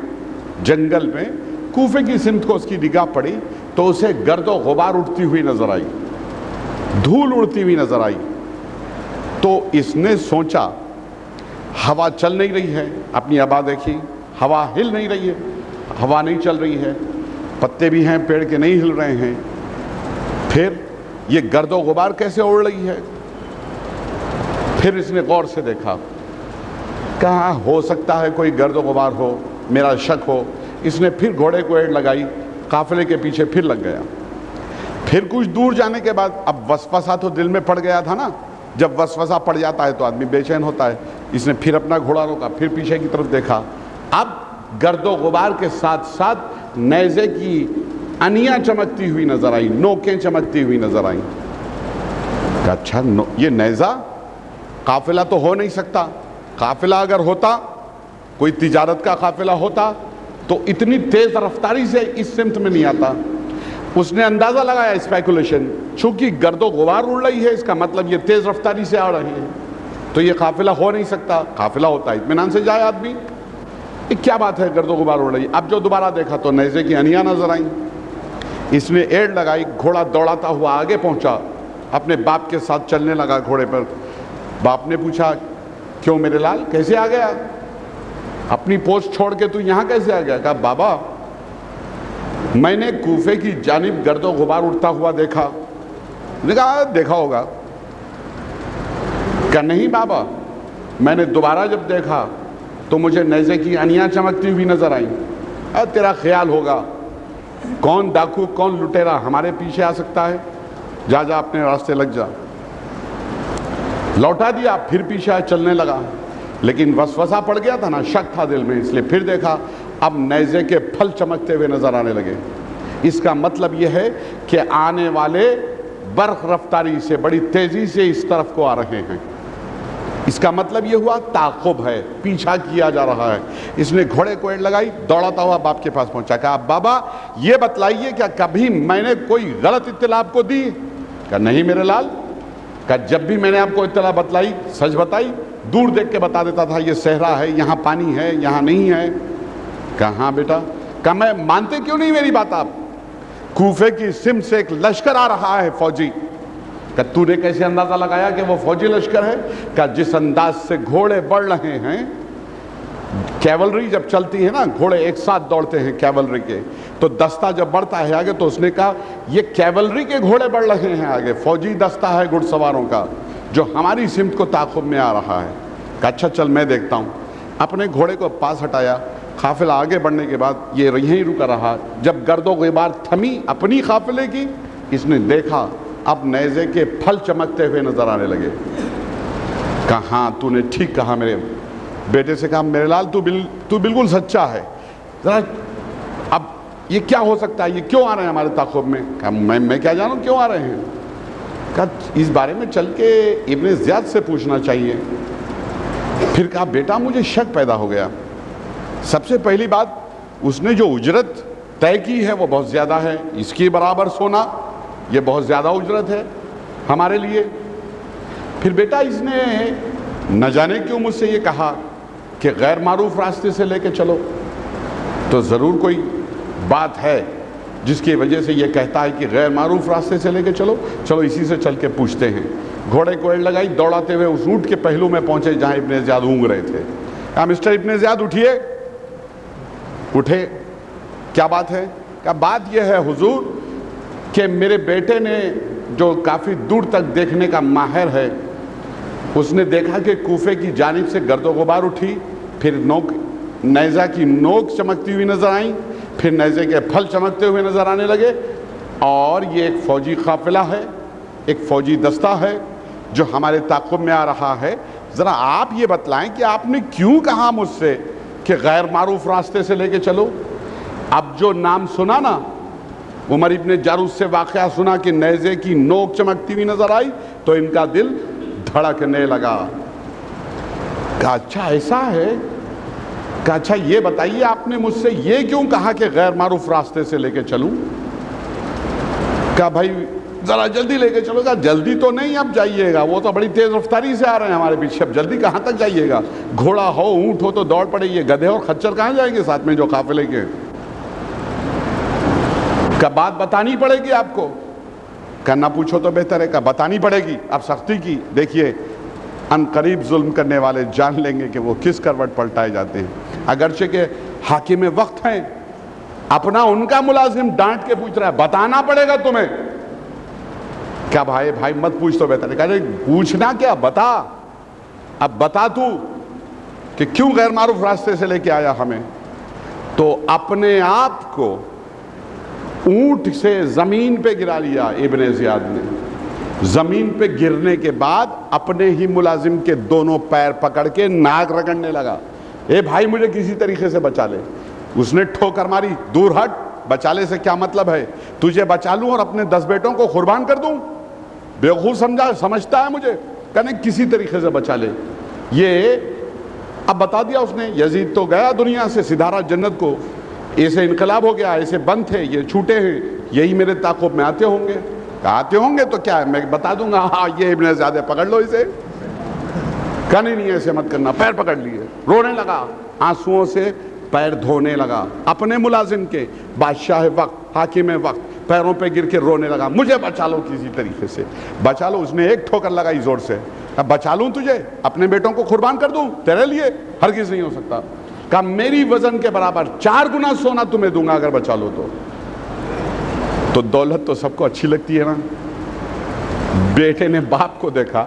جنگل میں کوفے کی سمت کو اس کی نگاہ پڑی تو اسے گرد و غبار اٹھتی ہوئی نظر آئی، دھول اڑتی ہوئی نظر آئی. تو اس نے سوچا ہوا چل نہیں رہی ہے، اپنی ہوا دیکھی، ہوا ہل نہیں رہی ہے، ہوا نہیں چل رہی ہے، پتے بھی ہیں پیڑ کے نہیں ہل رہے ہیں، پھر یہ گرد و غبار کیسے اڑ رہی ہے. پھر اس نے غور سے دیکھا، کہا ہو سکتا ہے کوئی گرد و غبار ہو، میرا شک ہو. اس نے پھر گھوڑے کو ایڑ لگائی، قافلے کے پیچھے پھر لگ گیا. پھر کچھ دور جانے کے بعد اب وسوسہ تو دل میں پڑ گیا تھا نا، جب وسوسہ پڑ جاتا ہے تو آدمی بے چین ہوتا ہے. اس نے پھر اپنا گھوڑا روکا، پھر پیچھے کی طرف دیکھا. اب گرد و غبار کے ساتھ ساتھ نیزے کی انیاں چمکتی ہوئی نظر آئی، نوکیں چمکتی ہوئی نظر آئیں. کہ اچھا یہ نیزہ، قافلہ تو ہو نہیں سکتا. قافلہ اگر ہوتا، کوئی تجارت کا قافلہ ہوتا تو اتنی تیز رفتاری سے اس سمت میں نہیں آتا. اس نے اندازہ لگایا، اسپیکولیشن، چونکہ گرد و غبار اڑ رہی ہے، اس کا مطلب یہ تیز رفتاری سے آ رہی ہے، تو یہ قافلہ ہو نہیں سکتا. قافلہ ہوتا ہے اطمینان سے جائے آدمی. یہ کیا بات ہے گرد و غبار اڑ رہی ہے. اب جو دوبارہ دیکھا تو نیزے کی انیاں نظر آئیں. اس نے ایڑ لگائی، گھوڑا دوڑاتا ہوا آگے پہنچا، اپنے باپ کے ساتھ چلنے لگا گھوڑے پر. باپ نے پوچھا کیوں میرے لال کیسے آ گیا، اپنی پوسٹ چھوڑ کے تو یہاں کیسے آ گیا. کہا بابا میں نے کوفے کی جانب گرد و غبار اڑتا ہوا دیکھا. نے کہا دیکھا ہوگا. کہا نہیں بابا میں نے دوبارہ جب دیکھا تو مجھے نیزے کی انیاں چمکتی ہوئی نظر آئیں. تیرا خیال ہوگا کون ڈاکو کون لٹیرا ہمارے پیچھے آ سکتا ہے, جا جا اپنے راستے لگ جا. لوٹا دیا, پھر پیچھے چلنے لگا, لیکن وسوسہ پڑ گیا تھا نا, شک تھا دل میں, اس لیے پھر دیکھا, اب نیزے کے پھل چمکتے ہوئے نظر آنے لگے. اس کا مطلب یہ ہے کہ آنے والے برق رفتاری سے بڑی تیزی سے اس طرف کو آ رہے ہیں. اس کا مطلب یہ ہوا تعاقب ہے, پیچھا کیا جا رہا ہے. اس نے گھوڑے کو ایڑ لگائی, دوڑاتا ہوا باپ کے پاس پہنچا. کہا بابا یہ بتلائیے کیا کبھی میں نے کوئی غلط اطلاع آپ کو دی؟ کہا نہیں میرے لال. کہا جب بھی میں نے آپ کو اطلاع بتلائی سچ بتائی, دور دیکھ کے بتا دیتا تھا یہ صحرا ہے, یہاں پانی ہے, یہاں نہیں ہے. کہا ہاں بیٹا. کہا میں مانتے کیوں نہیں میری بات آپ؟ کوفے کی سمت سے ایک لشکر آ رہا ہے فوجی. کہ تو نے کیسے اندازہ لگایا کہ وہ فوجی لشکر ہے؟ کہ جس انداز سے گھوڑے بڑھ رہے ہیں, کیولری جب چلتی ہے نا, گھوڑے ایک ساتھ دوڑتے ہیں کیولری کے, تو دستہ جب بڑھتا ہے آگے تو اس نے کہا یہ کیولری کے گھوڑے بڑھ رہے ہیں آگے, فوجی دستہ ہے گھڑ سواروں کا جو ہماری سمت کو تعاقب میں آ رہا ہے. کہ اچھا چل میں دیکھتا ہوں. اپنے گھوڑے کو پاس ہٹایا, قافلہ آگے بڑھنے کے بعد یہ یہیں رکا رہا. جب گرد و غبار تھمی اپنی قافلے کی, اس نے دیکھا اب نیزے کے پھل چمکتے ہوئے نظر آنے لگے. کہا ہاں تو نے ٹھیک کہا. میرے بیٹے سے کہا میرے لال تو بالکل سچا ہے, ذرا اب یہ کیا ہو سکتا ہے, یہ کیوں آ رہے ہیں ہمارے تعاقب میں؟ کہا میں کیا جانوں کیوں آ رہے ہیں. کہا اس بارے میں چل کے ابن زیاد سے پوچھنا چاہیے. پھر کہا بیٹا مجھے شک پیدا ہو گیا. سب سے پہلی بات, اس نے جو اجرت طے کی ہے وہ بہت زیادہ ہے. اس کی برابر سونا یہ بہت زیادہ اجرت ہے ہمارے لیے. پھر بیٹا اس نے نہ جانے کیوں مجھ سے یہ کہا کہ غیر معروف راستے سے لے کے چلو, تو ضرور کوئی بات ہے جس کی وجہ سے یہ کہتا ہے کہ غیر معروف راستے سے لے کے چلو. چلو اسی سے چل کے پوچھتے ہیں. گھوڑے کو ایڑ لگائی, دوڑاتے ہوئے اس اونٹ کے پہلو میں پہنچے جہاں ابن زیاد اونگ رہے تھے. کہا مسٹر ابن زیاد اٹھیے. اٹھے. کیا بات ہے؟ کہا بات یہ ہے حضور کہ میرے بیٹے نے جو کافی دور تک دیکھنے کا ماہر ہے, اس نے دیکھا کہ کوفے کی جانب سے گرد و غبار اٹھی, پھر نیزہ کی نوک چمکتی ہوئی نظر آئیں, پھر نیزے کے پھل چمکتے ہوئے نظر آنے لگے, اور یہ ایک فوجی قافلہ ہے, ایک فوجی دستہ ہے جو ہمارے تعاقب میں آ رہا ہے. ذرا آپ یہ بتلائیں کہ آپ نے کیوں کہا مجھ سے کہ غیر معروف راستے سے لے کے چلو؟ اب جو نام سنا نا, عمر ابن جاروس سے واقعہ سنا کہ نیزے کی نوک چمکتی ہوئی نظر آئی, تو ان کا دل دھڑکنے لگا. کہا اچھا ایسا ہے. کہا اچھا یہ بتائیے آپ نے مجھ سے یہ کیوں کہا کہ غیر معروف راستے سے لے کے چلوں؟ کہا بھائی ذرا جلدی لے کے چلو. کہا جلدی تو نہیں, اب جائیے گا, وہ تو بڑی تیز رفتاری سے آ رہے ہیں ہمارے پیچھے, اب جلدی کہاں تک جائیے گا؟ گھوڑا ہو اونٹ ہو تو دوڑ پڑے, یہ گدھے اور خچر کہاں جائیں گے ساتھ میں جو قافلے کے؟ کہ بات بتانی پڑے گی آپ کو. کہ نہ پوچھو تو بہتر ہے. کہ بتانی پڑے گی. اب سختی کی دیکھیے, ان قریب ظلم کرنے والے جان لیں گے کہ وہ کس کروٹ پلٹائے جاتے ہیں. اگرچہ کہ حاکم وقت ہیں, اپنا ان کا ملازم ڈانٹ کے پوچھ رہا ہے بتانا پڑے گا تمہیں. کیا بھائی مت پوچھ تو بہتر ہے. کہا پوچھنا کیا, بتا. اب بتا تو کہ کیوں غیر معروف راستے سے لے کے آیا ہمیں. تو اپنے آپ کو اونٹ سے زمین پہ گرا لیا ابن زیاد نے. زمین پہ گرنے کے بعد اپنے ہی ملازم کے دونوں پیر پکڑ کے ناک رگڑنے لگا, اے بھائی مجھے کسی طریقے سے بچا لے. اس نے ٹھوکر ماری, دور ہٹ, بچا لے سے کیا مطلب ہے؟ تجھے بچا لوں اور اپنے 10 بیٹوں کو قربان کر دوں؟ بیوقوف سمجھتا ہے مجھے. کہنے کسی طریقے سے بچا لے. یہ اب بتا دیا اس نے, یزید تو گیا دنیا سے, سدھارا جنت کو, ایسے انقلاب ہو گیا, ایسے بند تھے, یہ چھوٹے ہیں, یہی میرے تعاقب میں آتے ہوں گے. آتے ہوں گے تو کیا ہے, میں بتا دوں گا ہاں یہ ابن زیاد پکڑ لو اسے. کہنے نہیں ایسے مت کرنا. پیر پکڑ لیے, رونے لگا, آنسوؤں سے پیر دھونے لگا اپنے ملازم کے. بادشاہ وقت, حاکم وقت پیروں پہ گر کے رونے لگا, مجھے بچا لو کسی طریقے سے, بچا لو. اس نے ایک ٹھوکر لگائی زور سے, اب بچا لوں تجھے, اپنے بیٹوں کو قربان کر دوں تیرے لیے؟ ہرگز نہیں ہو سکتا. کہا میری وزن کے برابر 4 گنا سونا تمہیں دوں گا اگر بچا لو تو. تو دولت تو سب کو اچھی لگتی ہے نا. بیٹے نے باپ کو دیکھا,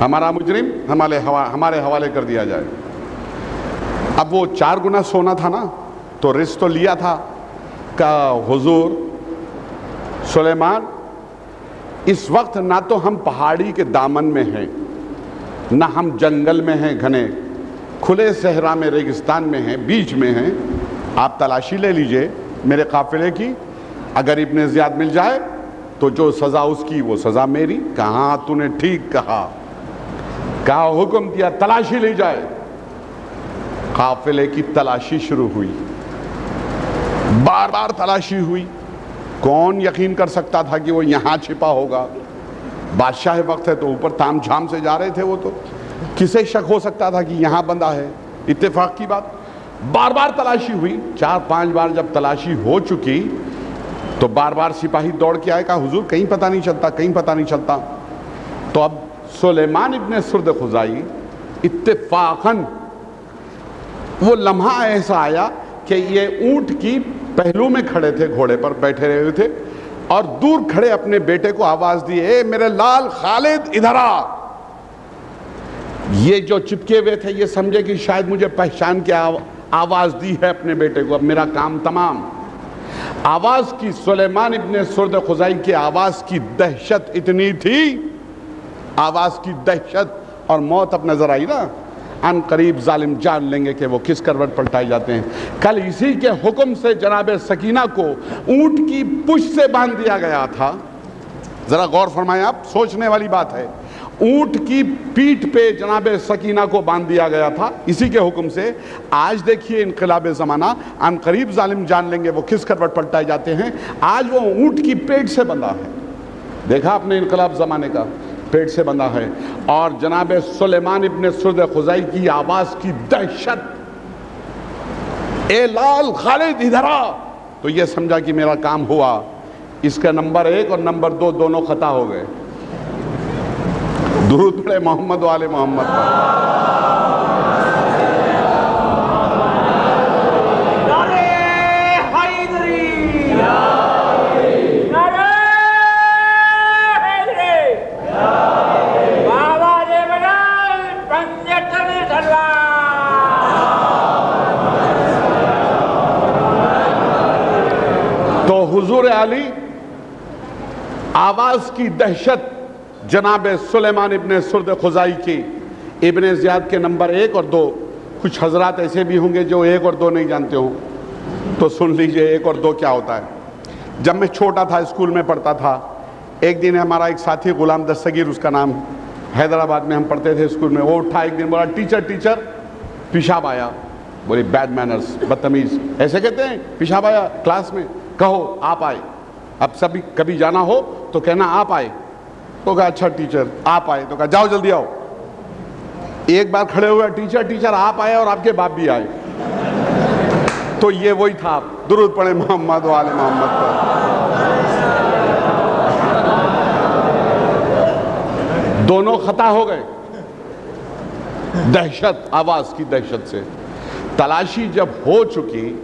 ہمارا مجرم ہمارے حوالے کر دیا جائے۔ اب وہ 4 گنا سونا تھا نا، تو رزق تو لیا تھا کہ حضور سلیمان اس وقت نہ تو ہم پہاڑی کے دامن میں ہیں، نہ ہم جنگل میں ہیں گھنے، کھلے صحرا میں ریگستان میں ہیں، بیچ میں ہیں، آپ تلاشی لے لیجئے میرے قافلے کی، اگر ابن زیاد مل جائے تو جو سزا اس کی وہ سزا میری۔ کہاں تو نے ٹھیک کہا حکم دیا تلاشی لی جائے۔ قافلے کی تلاشی شروع ہوئی، بار بار تلاشی ہوئی۔ کون یقین کر سکتا تھا کہ وہ یہاں چھپا ہوگا؟ بادشاہ وقت ہے تو اوپر تام جھام سے جا رہے تھے، وہ تو کسے شک ہو سکتا تھا کہ یہاں بندہ ہے؟ اتفاق کی بات، بار بار تلاشی ہوئی۔ 4-5 بار جب تلاشی ہو چکی تو بار بار سپاہی دوڑ کے آئے، کہا حضور کہیں پتہ نہیں چلتا، کہیں پتہ نہیں چلتا۔ تو اب سلیمان ابن سرد خزائی اتفاقاً وہ لمحہ ایسا آیا کہ یہ اونٹ کی پہلو میں کھڑے تھے، گھوڑے پر بیٹھے رہے تھے، اور دور کھڑے اپنے بیٹے کو آواز دی، اے میرے لال خالد ادھر آ۔ یہ جو چپکے ہوئے تھے یہ سمجھے کہ شاید مجھے پہچان کے آواز دی ہے اپنے بیٹے کو، اب میرا کام تمام۔ آواز کی سلیمان ابن سرد خزائی کی آواز کی دہشت اتنی تھی، آواز کی دہشت اور موت اب نظر آئی نا، ان قریب ظالم جان لیں گے کہ وہ کس کروٹ پلٹائے جاتے ہیں۔ کل اسی کے حکم سے جناب سکینہ کو اونٹ کی پشت سے باندھ دیا گیا تھا۔ ذرا غور فرمائیں، آپ سوچنے والی بات ہے۔ اونٹ کی پیٹھ پہ جناب سکینہ کو باندھ دیا گیا تھا اسی کے حکم سے۔ آج دیکھیے انقلاب زمانہ، ان قریب ظالم جان لیں گے وہ کس کروٹ پلٹائے جاتے ہیں۔ آج وہ اونٹ کی پیٹ سے بندھا ہے، دیکھا آپ نے انقلاب زمانے کا، پیٹ سے بندھا ہے۔ اور جناب سلیمان ابن سرد خزائی کی آواز کی دہشت، اے لال خالد ادھر آ، تو یہ سمجھا کہ میرا کام ہوا۔ اس کا نمبر 1 اور نمبر 2 دونوں خطا ہو گئے۔ درود پڑھے محمد و آل محمد پر۔ تو حضور علی آواز کی دہشت جناب سلیمان ابن سرد خزائی کی، ابن زیاد کے نمبر 1 اور 2، کچھ حضرات ایسے بھی ہوں گے جو 1 اور 2 نہیں جانتے ہوں، تو سن لیجئے 1 اور 2 کیا ہوتا ہے۔ جب میں چھوٹا تھا، اسکول میں پڑھتا تھا، ایک دن ہمارا ایک ساتھی غلام دستگیر اس کا نام، حیدرآباد میں ہم پڑھتے تھے اسکول میں، وہ اٹھا ایک دن بولا ٹیچر پیشاب آیا۔ بولی بیڈ مینرز، بدتمیز، ایسے کہتے ہیں پیشاب آیا کلاس میں، کہو آپ آئے۔ اب سبھی کبھی جانا ہو تو کہنا آپ آئے، تو کہا اچھا ٹیچر آپ آئے، تو کہا جاؤ جلدی آؤ۔ ایک بار کھڑے ہوئے ٹیچر آپ آئے اور آپ کے باپ بھی آئے، تو یہ وہی تھا۔ آپ درود پڑھیں محمد و آل محمد پر۔ دونوں خطا ہو گئے دہشت، آواز کی دہشت سے۔ تلاشی جب ہو چکی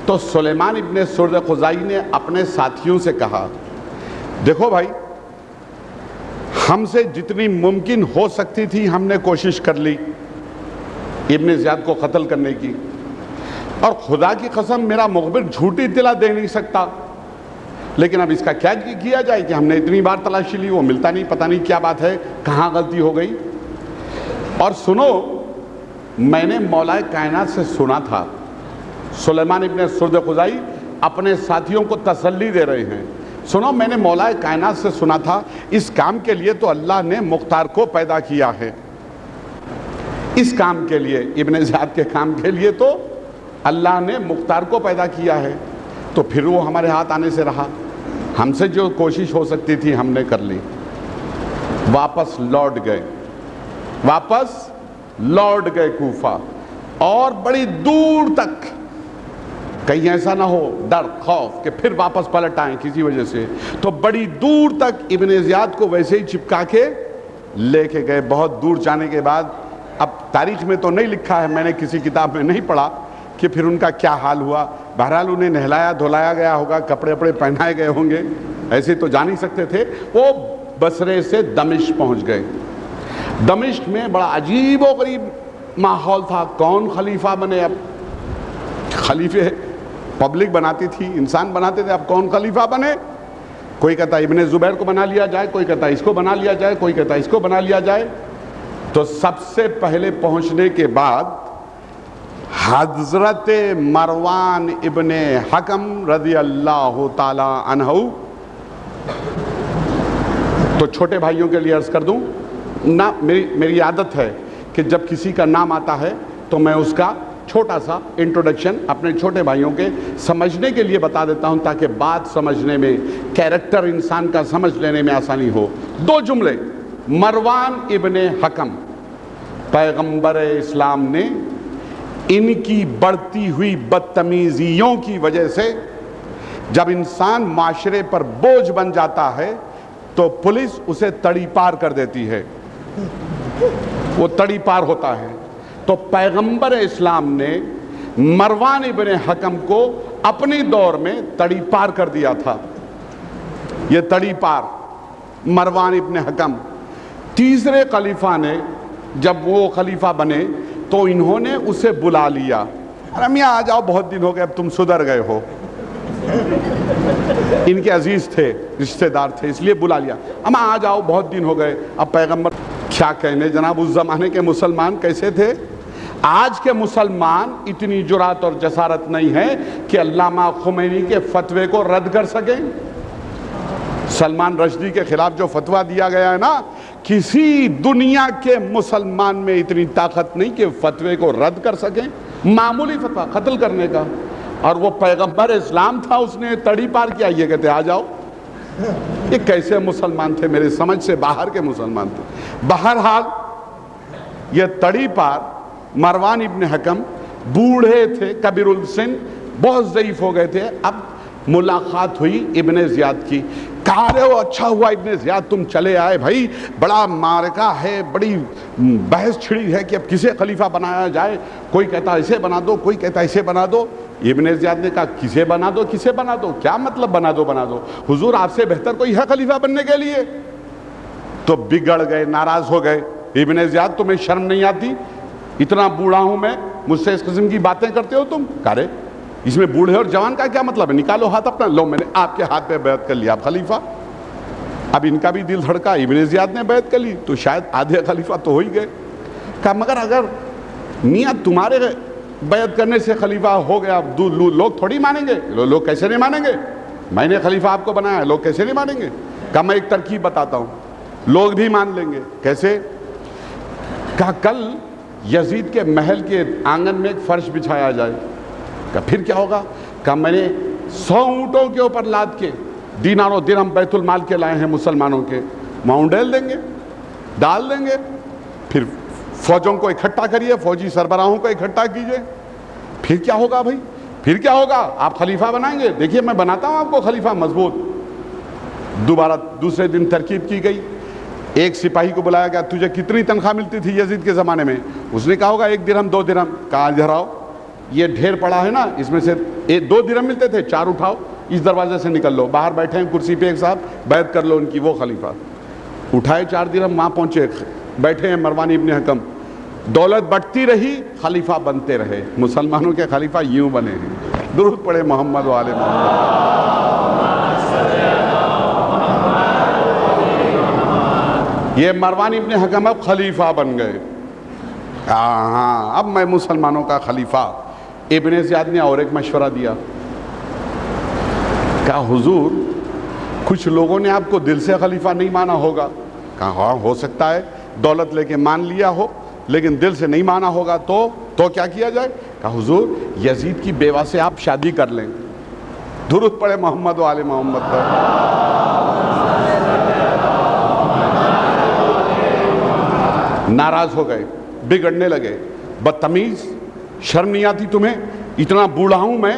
تو سلیمان ابن سرد خزائی نے اپنے ساتھیوں سے کہا، دیکھو بھائی، ہم سے جتنی ممکن ہو سکتی تھی ہم نے کوشش کر لی ابن زیاد کو قتل کرنے کی، اور خدا کی قسم میرا مخبر جھوٹی اطلاع دے نہیں سکتا، لیکن اب اس کا کیا کیا جائے کہ ہم نے اتنی بار تلاشی لی، وہ ملتا نہیں، پتہ نہیں کیا بات ہے، کہاں غلطی ہو گئی۔ اور سنو، میں نے مولا کائنات سے سنا تھا، سلیمان ابن سرد خزائی اپنے ساتھیوں کو تسلی دے رہے ہیں، سنو میں نے مولا کائنات سے سنا تھا، اس کام کے لیے تو اللہ نے مختار کو پیدا کیا ہے، اس کام کے لیے، ابن زیاد کے کام کے لیے تو اللہ نے مختار کو پیدا کیا ہے، تو پھر وہ ہمارے ہاتھ آنے سے رہا، ہم سے جو کوشش ہو سکتی تھی ہم نے کر لی۔ واپس لوٹ گئے کوفہ، اور بڑی دور تک، کہیں ایسا نہ ہو ڈر خوف کہ پھر واپس پلٹ آئیں کسی وجہ سے، تو بڑی دور تک ابن زیاد کو ویسے ہی چپکا کے لے کے گئے۔ بہت دور جانے کے بعد، اب تاریخ میں تو نہیں لکھا ہے، میں نے کسی کتاب میں نہیں پڑھا کہ پھر ان کا کیا حال ہوا، بہرحال انہیں نہلایا دھلایا گیا ہوگا، کپڑے وپڑے پہنائے گئے ہوں گے، ایسے تو جا نہیں سکتے تھے۔ وہ بصرے سے دمشق پہنچ گئے۔ دمشق میں بڑا عجیب و غریب ماحول تھا، کون خلیفہ بنے؟ اب خلیفے پبلک بناتی تھی، انسان بناتے تھے، اب کون خلیفہ بنے؟ کوئی کہتا ابن زبیر کو بنا لیا جائے، کوئی کہتا اس کو بنا لیا جائے، کوئی کہتا اس کو بنا لیا جائے۔ تو سب سے پہلے پہنچنے کے بعد حضرت مروان ابن حکم رضی اللہ تعالی عنہ، تو چھوٹے بھائیوں کے لیے عرض کر دوں نا، میری عادت ہے کہ جب کسی کا نام آتا ہے تو میں اس کا چھوٹا سا انٹروڈکشن اپنے چھوٹے بھائیوں کے سمجھنے کے لیے بتا دیتا ہوں، تاکہ بات سمجھنے میں، کیریکٹر انسان کا سمجھ لینے میں آسانی ہو۔ دو جملے۔ مروان ابن حکم، پیغمبر اسلام نے ان کی بڑھتی ہوئی بدتمیزیوں کی وجہ سے، جب انسان معاشرے پر بوجھ بن جاتا ہے تو پولیس اسے تڑی پار کر دیتی ہے، وہ تڑی پار ہوتا ہے۔ تو پیغمبر اسلام نے مروان ابن حکم کو اپنی دور میں تڑی پار کر دیا تھا۔ یہ تڑی پار مروان ابن حکم، تیسرے خلیفہ نے جب وہ خلیفہ بنے تو انہوں نے اسے بلا لیا، میاں آ جاؤ، بہت دن ہو گئے، اب تم سدھر گئے ہو۔ ان کے عزیز تھے، رشتہ دار تھے، اس لیے بلا لیا، اما آ جاؤ، بہت دن ہو گئے۔ اب پیغمبر کیا کہنے جناب، اس زمانے کے مسلمان کیسے تھے؟ آج کے مسلمان اتنی جرات اور جسارت نہیں ہے کہ علامہ خمینی کے فتوے کو رد کر سکیں۔ سلمان رشدی کے خلاف جو فتویٰ دیا گیا ہے نا، کسی دنیا کے مسلمان میں اتنی طاقت نہیں کہ فتوے کو رد کر سکیں۔ معمولی فتویٰ قتل کرنے کا، اور وہ پیغمبر اسلام تھا، اس نے تڑی پار کیا، یہ کہتے آ جاؤ۔ یہ کیسے مسلمان تھے؟ میرے سمجھ سے باہر کے مسلمان تھے۔ بہرحال یہ تڑی پار مروان ابن حکم بوڑھے تھے، کبیر السن، بہت ضعیف ہو گئے تھے۔ اب ملاقات ہوئی ابن زیاد کی، کہا رہے ہو اچھا ہوا ابن زیاد تم چلے آئے، بھائی بڑا معرکہ ہے، بڑی بحث چھڑی ہے کہ اب کسے خلیفہ بنایا جائے، کوئی کہتا اسے بنا دو، کوئی کہتا اسے بنا دو۔ ابن زیاد نے کہا کسے بنا دو، کسے بنا دو، کیا مطلب بنا دو بنا دو؟ حضور آپ سے بہتر کوئی ہے خلیفہ بننے کے لیے؟ تو بگڑ گئے، ناراض ہو گئے۔ ابن زیاد تمہیں شرم نہیں آتی؟ اتنا بوڑھا ہوں میں، مجھ سے اس قسم کی باتیں کرتے ہو تم؟ کہا رے اس میں بوڑھے اور جوان کا کیا مطلب ہے؟ نکالو ہاتھ اپنا، لو میں نے آپ کے ہاتھ پہ بیعت کر لیا آپ خلیفہ۔ اب ان کا بھی دل دھڑکا، ابن زیاد نے بیعت کر لی تو شاید آدھے خلیفہ تو ہو ہی گئے۔ کہا مگر اگر میاں تمہارے بیعت کرنے سے خلیفہ ہو گیا، لوگ تھوڑی مانیں گے۔ لوگ کیسے نہیں مانیں گے؟ میں نے خلیفہ آپ کو بنایا، لوگ کیسے نہیں مانیں گے؟ کہا میں ایک ترکیب بتاتا ہوں، لوگ بھی مان لیں گے۔ کیسے؟ کہا کل یزید کے محل کے آنگن میں ایک فرش بچھایا جائے۔ کہا پھر کیا ہوگا؟ کہا میں نے 100 اونٹوں کے اوپر لاد کے دینار و درہم بیت المال کے لائے ہیں مسلمانوں کے، وہاں ڈال دیں گے، پھر فوجوں کو اکٹھا کریے، فوجی سربراہوں کو اکٹھا کیجئے، پھر کیا ہوگا بھائی؟ پھر کیا ہوگا؟ آپ خلیفہ بنائیں گے؟ دیکھیے میں بناتا ہوں آپ کو خلیفہ مضبوط۔ دوسرے دن ترکیب کی گئی، ایک سپاہی کو بلایا گیا، تجھے کتنی تنخواہ ملتی تھی یزید کے زمانے میں؟ اس نے کہا ہوگا 1 درہم 2 درہم۔ کہا ادھر آؤ، یہ ڈھیر پڑا ہے نا، اس میں سے 2 درہم ملتے تھے، 4 اٹھاؤ، اس دروازے سے نکل لو، باہر بیٹھے ہیں کرسی پہ ایک صاحب، بیعت کر لو ان کی، وہ خلیفہ۔ اٹھائے 4 درہم، وہاں پہنچے، بیٹھے ہیں مروان ابن حکم، دولت بڑھتی رہی، خلیفہ بنتے رہے۔ مسلمانوں کے خلیفہ یوں بنے ہیں۔ درود پڑھے محمد و آل محمد۔ یہ مروان ابن حکم اب خلیفہ بن گئے۔ ہاں اب میں مسلمانوں کا خلیفہ۔ ابن زیاد نے اور ایک مشورہ دیا، کہا حضور کچھ لوگوں نے آپ کو دل سے خلیفہ نہیں مانا ہوگا۔ کہا ہاں ہو سکتا ہے، دولت لے کے مان لیا ہو لیکن دل سے نہیں مانا ہوگا، تو کیا کیا جائے؟ کہا حضور یزید کی بیوہ سے آپ شادی کر لیں۔ درود پڑھے محمد و آل محمد پر۔ ناراض ہو گئے، بگڑنے لگے، بدتمیز، شرم نہیں آتی تمہیں؟ اتنا بوڑھا ہوں میں،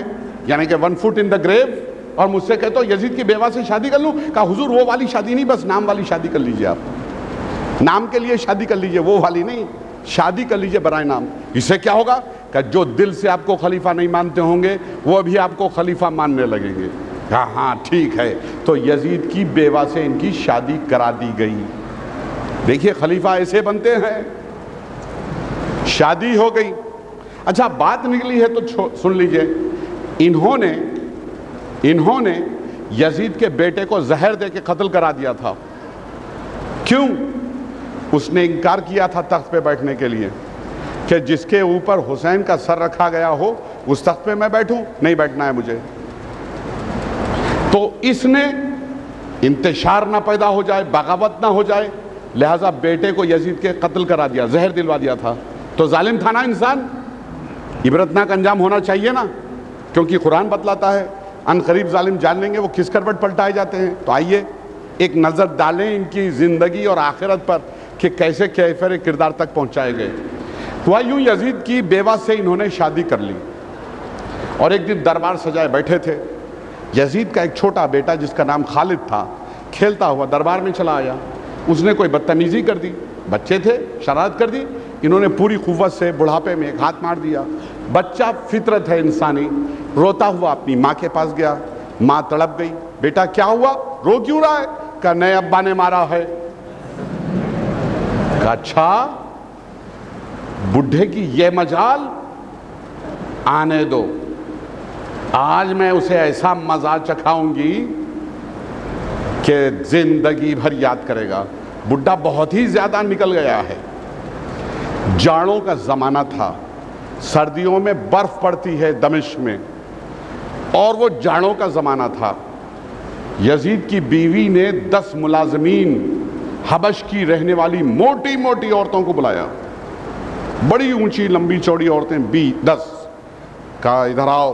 یعنی کہ 1 فٹ ان دا گریو، اور مجھ سے کہتے ہو یزید کی بیوہ سے شادی کر لوں؟ کہا حضور وہ والی شادی نہیں، بس نام والی شادی کر لیجئے، آپ نام کے لیے شادی کر لیجئے، وہ والی نہیں، شادی کر لیجئے برائے نام۔ اس سے کیا ہوگا؟ کہ جو دل سے آپ کو خلیفہ نہیں مانتے ہوں گے وہ بھی آپ کو خلیفہ ماننے لگیں گے۔ کہا ہاں ٹھیک ہے، تو یزید کی بیوہ سے ان کی شادی کرا دی گئی۔ دیکھیے خلیفہ ایسے بنتے ہیں. شادی ہو گئی. اچھا بات نکلی ہے تو سن لیجئے. انہوں نے یزید کے بیٹے کو زہر دے کے قتل کرا دیا تھا. کیوں؟ اس نے انکار کیا تھا تخت پہ بیٹھنے کے لیے کہ جس کے اوپر حسین کا سر رکھا گیا ہو اس تخت پہ میں بیٹھوں، نہیں بیٹھنا ہے مجھے. تو اس نے انتشار نہ پیدا ہو جائے، بغاوت نہ ہو جائے، لہٰذا بیٹے کو یزید کے قتل کرا دیا، زہر دلوا دیا تھا. تو ظالم تھا نا انسان. عبرتناک انجام ہونا چاہیے نا، کیونکہ قرآن بتلاتا ہے ان قریب ظالم جان لیں گے وہ کس کروٹ پلٹائے جاتے ہیں. تو آئیے ایک نظر ڈالیں ان کی زندگی اور آخرت پر کہ کیسے کیفر کردار تک پہنچائے گئے. ہوا یوں، یزید کی بیوہ سے انہوں نے شادی کر لی اور ایک دن دربار سجائے بیٹھے تھے. یزید کا ایک چھوٹا بیٹا جس کا نام خالد تھا کھیلتا ہوا دربار میں چلا آیا. اس نے کوئی بدتمیزی کر دی، بچے تھے، شرارت کر دی. انہوں نے پوری قوت سے بڑھاپے میں ایک ہاتھ مار دیا. بچہ فطرت ہے انسانی، روتا ہوا اپنی ماں کے پاس گیا. ماں تڑپ گئی. بیٹا کیا ہوا، رو کیوں رہا ہے؟ کہا نئے ابا نے مارا ہے. کہا اچھا، بڈھے کی یہ مجال، آنے دو، آج میں اسے ایسا مزہ چکھاؤں گی کہ زندگی بھر یاد کرے گا. بڈھا بہت ہی زیادہ نکل گیا ہے. جاڑوں کا زمانہ تھا، سردیوں میں برف پڑتی ہے دمشق میں، اور وہ جاڑوں کا زمانہ تھا. یزید کی بیوی نے 10 ملازمین حبش کی رہنے والی موٹی موٹی عورتوں کو بلایا. بڑی اونچی لمبی چوڑی عورتیں 10. کہا ادھر آؤ،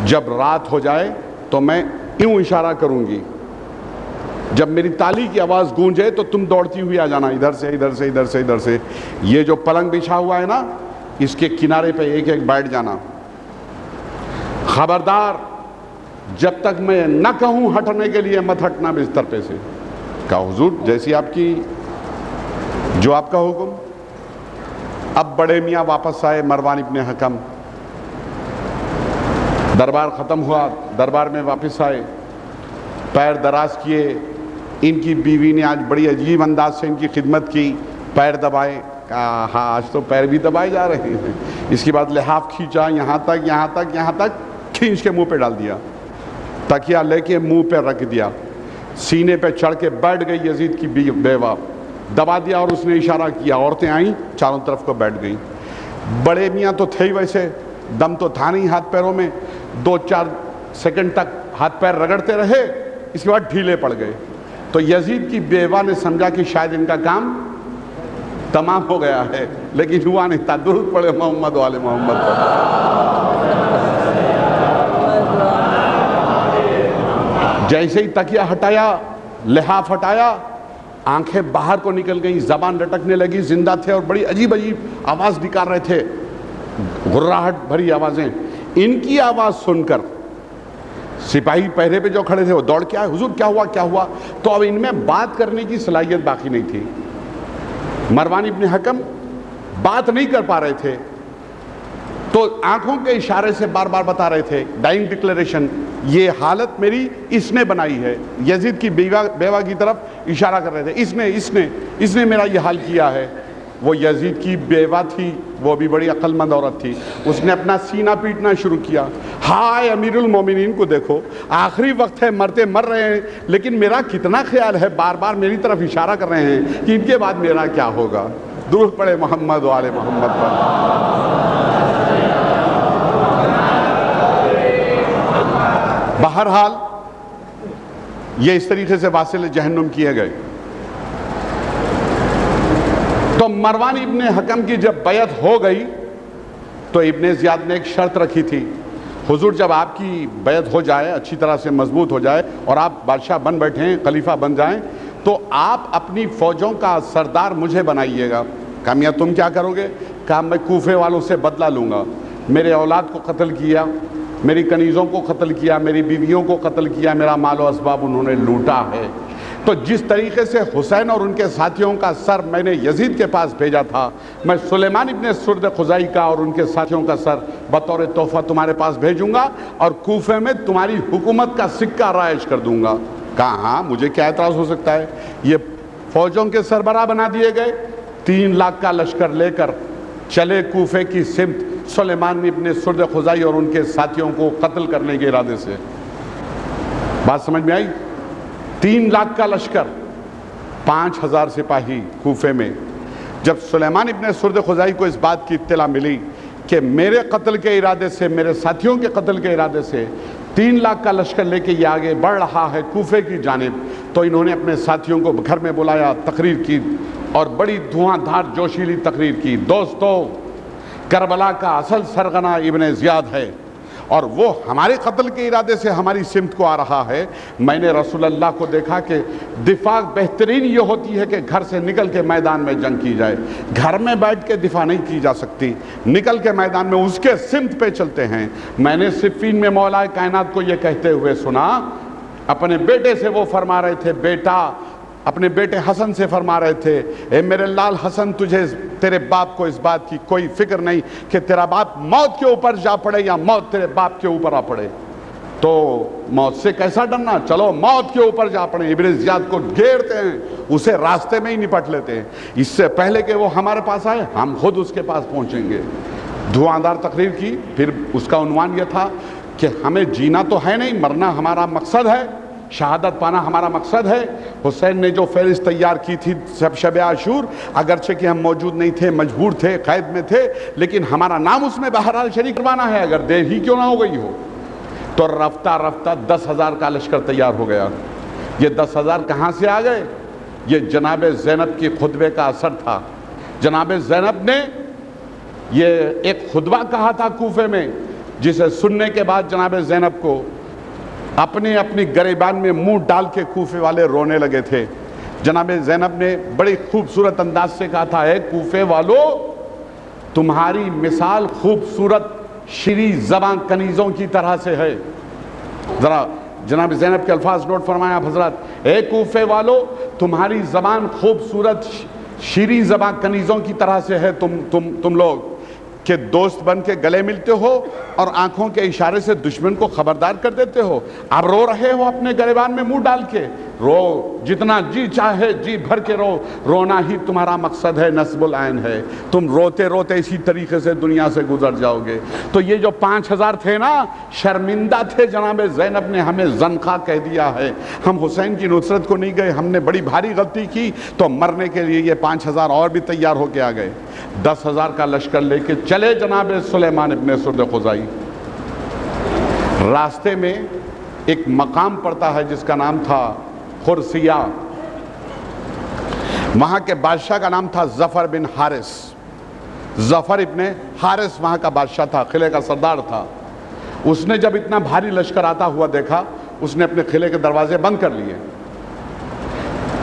جب رات ہو جائے تو میں یوں اشارہ کروں گی، جب میری تالی کی آواز گونجے تو تم دوڑتی ہوئی آ جانا، ادھر سے ادھر سے ادھر سے ادھر سے. یہ جو پلنگ بچھا ہوا ہے نا اس کے کنارے پہ ایک ایک بیٹھ جانا. خبردار جب تک میں نہ کہوں ہٹنے کے لیے مت ہٹنا بستر پہ سے. کہا حضور جیسی آپ کی، جو آپ کا حکم. اب بڑے میاں واپس آئے، مروان ابن حکم. دربار ختم ہوا، دربار میں واپس آئے، پیر دراز کیے. ان کی بیوی نے آج بڑی عجیب انداز سے ان کی خدمت کی، پیر دبائے. کہا ہاں آج تو پیر بھی دبائے جا رہے ہیں. اس کے بعد لحاف کھینچا، یہاں تک کھینچ کے منہ پہ ڈال دیا. تکیہ لے کے منہ پہ رکھ دیا. سینے پہ چڑھ کے بیٹھ گئی یزید کی بیوہ. دبا دیا اور اس نے اشارہ کیا. عورتیں آئیں چاروں طرف کو بیٹھ گئیں. بڑے میاں تو تھے ہی ویسے، دم تو تھا نہیں ہاتھ پیروں میں. 2-4 سیکنڈ تک ہاتھ پیر رگڑتے رہے، اس کے بعد ڈھیلے پڑ گئے. تو یزید کی بیوہ نے سمجھا کہ شاید ان کا کام تمام ہو گیا ہے، لیکن ہوا نہیں تھا. درود پڑھے محمد والے محمد پر. جیسے ہی تکیہ ہٹایا، لحاف ہٹایا، آنکھیں باہر کو نکل گئیں، زبان لٹکنے لگی. زندہ تھے اور بڑی عجیب آواز نکال رہے تھے، غراہٹ بھری آوازیں. ان کی آواز سن کر سپاہی پہرے پہ جو کھڑے تھے وہ دوڑ کے آئے. حضور کیا ہوا کیا ہوا؟ تو اب ان میں بات کرنے کی صلاحیت باقی نہیں تھی. مروان ابن حکم بات نہیں کر پا رہے تھے تو آنکھوں کے اشارے سے بار بار بتا رہے تھے، ڈائنگ ڈکلیریشن، یہ حالت میری اس نے بنائی ہے. یزید کی بیوہ کی طرف اشارہ کر رہے تھے، اس نے میرا یہ حال کیا ہے. وہ یزید کی بیوہ تھی، وہ بھی بڑی عقل مند عورت تھی. اس نے اپنا سینہ پیٹنا شروع کیا. ہائے امیر المومنین کو دیکھو، آخری وقت ہے، مرتے مر رہے ہیں، لیکن میرا کتنا خیال ہے، بار بار میری طرف اشارہ کر رہے ہیں کہ ان کے بعد میرا کیا ہوگا. درود پڑھے محمد والے محمد پر. بہرحال یہ اس طریقے سے واصل جہنم کیے گئے. تو مروان ابن حکم کی جب بیعت ہو گئی تو ابن زیاد نے ایک شرط رکھی تھی، حضور جب آپ کی بیعت ہو جائے، اچھی طرح سے مضبوط ہو جائے اور آپ بادشاہ بن بیٹھیں، خلیفہ بن جائیں، تو آپ اپنی فوجوں کا سردار مجھے بنائیے گا. کہا میاں تم کیا کرو گے؟ کہا میں کوفے والوں سے بدلہ لوں گا. میرے اولاد کو قتل کیا، میری کنیزوں کو قتل کیا، میری بیویوں کو قتل کیا، میرا مال و اسباب انہوں نے لوٹا ہے. تو جس طریقے سے حسین اور ان کے ساتھیوں کا سر میں نے یزید کے پاس بھیجا تھا، میں سلیمان ابن سرد خزائی کا اور ان کے ساتھیوں کا سر بطور تحفہ تمہارے پاس بھیجوں گا اور کوفے میں تمہاری حکومت کا سکہ رائج کر دوں گا. کہا ہاں مجھے کیا اعتراض ہو سکتا ہے. یہ فوجوں کے سربراہ بنا دیے گئے. 3 لاکھ کا لشکر لے کر چلے کوفے کی سمت سلیمان ابن سرد خزائی اور ان کے ساتھیوں کو قتل کرنے کے ارادے سے. بات سمجھ میں آئی؟ 3 لاکھ کا لشکر، 5000 سپاہی کوفے میں. جب سلیمان ابن سرد خزائی کو اس بات کی اطلاع ملی کہ میرے قتل کے ارادے سے، میرے ساتھیوں کے قتل کے ارادے سے 3 لاکھ کا لشکر لے کے یہ آگے بڑھ رہا ہے کوفے کی جانب، تو انہوں نے اپنے ساتھیوں کو گھر میں بلایا، تقریر کی اور بڑی دھواں دھار جوشیلی تقریر کی. دوستو، کربلا کا اصل سرغنہ ابن زیاد ہے اور وہ ہمارے قتل کے ارادے سے ہماری سمت کو آ رہا ہے. میں نے رسول اللہ کو دیکھا کہ دفاع بہترین یہ ہوتی ہے کہ گھر سے نکل کے میدان میں جنگ کی جائے. گھر میں بیٹھ کے دفاع نہیں کی جا سکتی، نکل کے میدان میں اس کے سمت پہ چلتے ہیں. میں نے صفین میں مولا کائنات کو یہ کہتے ہوئے سنا. اپنے بیٹے سے وہ فرما رہے تھے، بیٹا اپنے بیٹے حسن سے فرما رہے تھے، اے میرے لال حسن، تجھے تیرے باپ کو اس بات کی کوئی فکر نہیں کہ تیرا باپ موت کے اوپر جا پڑے یا موت تیرے باپ کے اوپر آ پڑے. تو موت سے کیسا ڈرنا، چلو موت کے اوپر جا پڑے. ابن زیاد کو گھیرتے ہیں، اسے راستے میں ہی نپٹ لیتے ہیں. اس سے پہلے کہ وہ ہمارے پاس آئے ہم خود اس کے پاس پہنچیں گے. دھواندار تقریر کی. پھر اس کا عنوان یہ تھا کہ ہمیں جینا تو ہے نہیں، مرنا ہمارا مقصد ہے، شہادت پانا ہمارا مقصد ہے. حسین نے جو فہرست تیار کی تھی شب عاشور، اگرچہ کہ ہم موجود نہیں تھے، مجبور تھے، قید میں تھے، لیکن ہمارا نام اس میں بہرحال شریک کروانا ہے، اگر دیر ہی کیوں نہ ہو گئی ہو. تو رفتہ رفتہ 10,000 کا لشکر تیار ہو گیا. یہ 10,000 کہاں سے آ گئے؟ یہ جناب زینب کی خطبے کا اثر تھا. جناب زینب نے یہ ایک خطبہ کہا تھا کوفے میں، جسے سننے کے بعد جناب زینب کو اپنی گریبان میں منہ ڈال کے کوفے والے رونے لگے تھے. جناب زینب نے بڑی خوبصورت انداز سے کہا تھا، اے کوفے والو، تمہاری مثال خوبصورت شیریں زباں کنیزوں کی طرح سے ہے. ذرا جناب زینب کے الفاظ نوٹ فرمائیں آپ حضرات. اے کوفے والو، تمہاری زبان خوبصورت شیریں زباں کنیزوں کی طرح سے ہے. تم لوگ کہ دوست بن کے گلے ملتے ہو اور آنکھوں کے اشارے سے دشمن کو خبردار کر دیتے ہو. اب رو رہے ہو اپنے گریبان میں منہ ڈال کے، رو جتنا جی چاہے جی بھر کے رو. رونا ہی تمہارا مقصد ہے، نصب العین ہے. تم روتے روتے اسی طریقے سے دنیا سے گزر جاؤ گے. تو یہ جو 5,000 تھے نا، شرمندہ تھے. جناب زینب نے ہمیں زنخا کہہ دیا ہے، ہم حسین کی نصرت کو نہیں گئے، ہم نے بڑی بھاری غلطی کی. تو مرنے کے لیے یہ 5,000 اور بھی تیار ہو کے آ گئے. 10,000 کا لشکر لے کے چلے جناب سلیمان ابن سرد خزائی. راستے میں ایک مقام پڑتا ہے جس کا نام تھا خرسیہ. وہاں کے بادشاہ کا نام تھا ظفر بن حارث. ظفر ابن حارث وہاں کا بادشاہ تھا، قلعے کا سردار تھا. اس نے جب اتنا بھاری لشکر آتا ہوا دیکھا، اس نے اپنے قلعے کے دروازے بند کر لیے.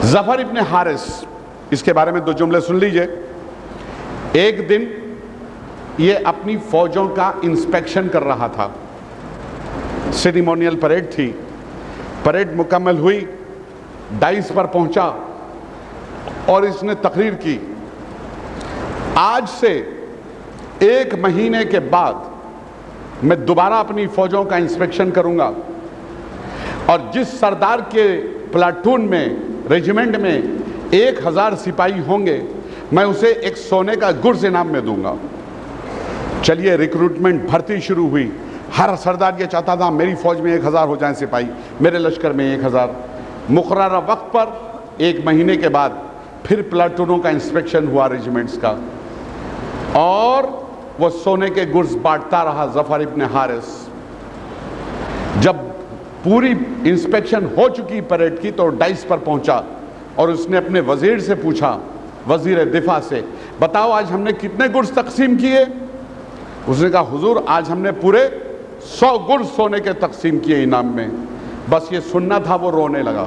ظفر ابن حارث، اس کے بارے میں 2 جملے سن لیجئے. ایک دن یہ اپنی فوجوں کا انسپیکشن کر رہا تھا. سیریمونیل پریڈ تھی. پریڈ مکمل ہوئی، ڈائس پر پہنچا اور اس نے تقریر کی، آج سے 1 مہینے کے بعد میں دوبارہ اپنی فوجوں کا انسپیکشن کروں گا اور جس سردار کے پلاٹون میں، ریجیمنٹ میں 1,000 سپاہی ہوں گے، میں اسے ایک سونے کا گرز انعام میں دوں گا. چلیے ریکروٹمنٹ، بھرتی شروع ہوئی. ہر سردار یہ چاہتا تھا میری فوج میں 1,000 ہو جائیں سپاہی، میرے لشکر میں 1,000. مقررہ وقت پر 1 مہینے کے بعد پھر پلاٹونوں کا انسپیکشن ہوا ریجیمنٹس کا، اور وہ سونے کے گرز بانٹتا رہا ظفر ابن حارث. جب پوری انسپیکشن ہو چکی پریڈ کی تو ڈائس پر پہنچا اور اس نے اپنے وزیر سے پوچھا، وزیر دفاع سے، بتاؤ آج ہم نے کتنے گرز تقسیم کیے؟ اس نے کہا حضور آج ہم نے پورے 100 گرز سونے کے تقسیم کیے انعام میں. بس یہ سننا تھا، وہ رونے لگا.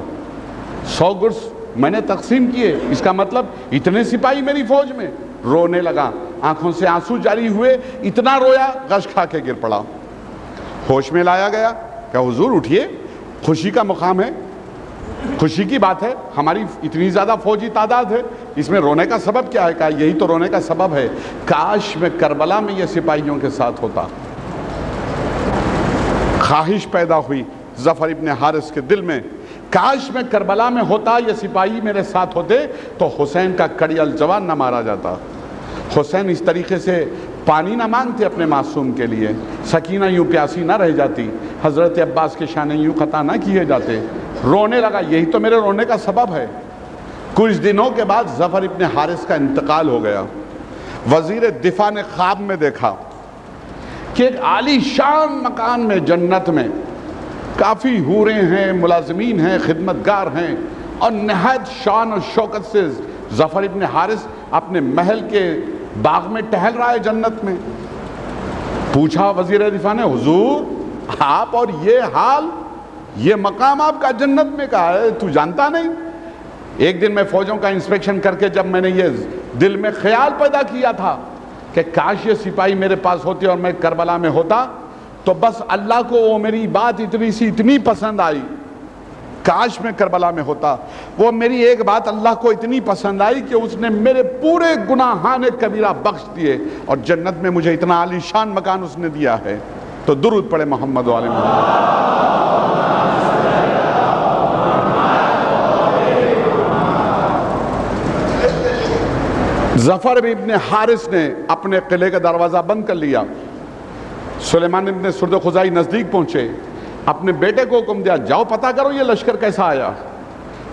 100 گرز میں نے تقسیم کیے، اس کا مطلب اتنے سپاہی میری فوج میں؟ رونے لگا، آنکھوں سے آنسو جاری ہوئے. اتنا رویا غش کھا کے گر پڑا. ہوش میں لایا گیا کہ حضور اٹھیے، خوشی کا مقام ہے، خوشی کی بات ہے، ہماری اتنی زیادہ فوجی تعداد ہے، اس میں رونے کا سبب کیا ہے؟ کہا یہی تو رونے کا سبب ہے، کاش میں کربلا میں یہ سپاہیوں کے ساتھ ہوتا. خواہش پیدا ہوئی ظفر ابن حارث کے دل میں کاش میں کربلا میں ہوتا، یہ سپاہی میرے ساتھ ہوتے تو حسین کا کڑی الجوان نہ مارا جاتا۔ حسین اس طریقے سے پانی نہ مانگتے اپنے معصوم کے لیے، سکینہ یوں پیاسی نہ رہ جاتی، حضرت عباس کے شانے یوں خطا نہ کیے جاتے۔ رونے لگا، یہی تو میرے رونے کا سبب ہے۔ کچھ دنوں کے بعد ظفر ابن حارث کا انتقال ہو گیا۔ وزیر دفاع نے خواب میں دیکھا کہ ایک عالی شان مکان میں جنت میں کافی حوریں ہیں، ملازمین ہیں، خدمتگار ہیں، اور نہایت شان و شوکت سے ظفر ابن حارث اپنے محل کے باغ میں ٹہل رہا ہے جنت میں۔ پوچھا وزیر دفاع نے، حضور آپ اور یہ حال، یہ مقام آپ کا جنت میں کہا ہے، تو جانتا نہیں؟ ایک دن میں فوجوں کا انسپیکشن کر کے جب میں نے یہ دل میں خیال پیدا کیا تھا کہ کاش یہ سپاہی میرے پاس ہوتی اور میں کربلا میں ہوتا، تو بس اللہ کو وہ میری بات اتنی پسند آئی، کاش میں کربلا میں ہوتا۔ وہ میری ایک بات اللہ کو اتنی پسند آئی کہ اس نے میرے پورے گناہان کبیرہ بخش دیے، اور جنت میں مجھے اتنا عالی شان مکان اس نے دیا ہے۔ تو درود پڑھے محمد و آل محمد۔ ظفر ابن حارث نے اپنے قلعے کا دروازہ بند کر لیا۔ سلیمان ابن سرد خزائی نزدیک پہنچے، اپنے بیٹے کو حکم دیا، جاؤ پتہ کرو یہ لشکر کیسا آیا۔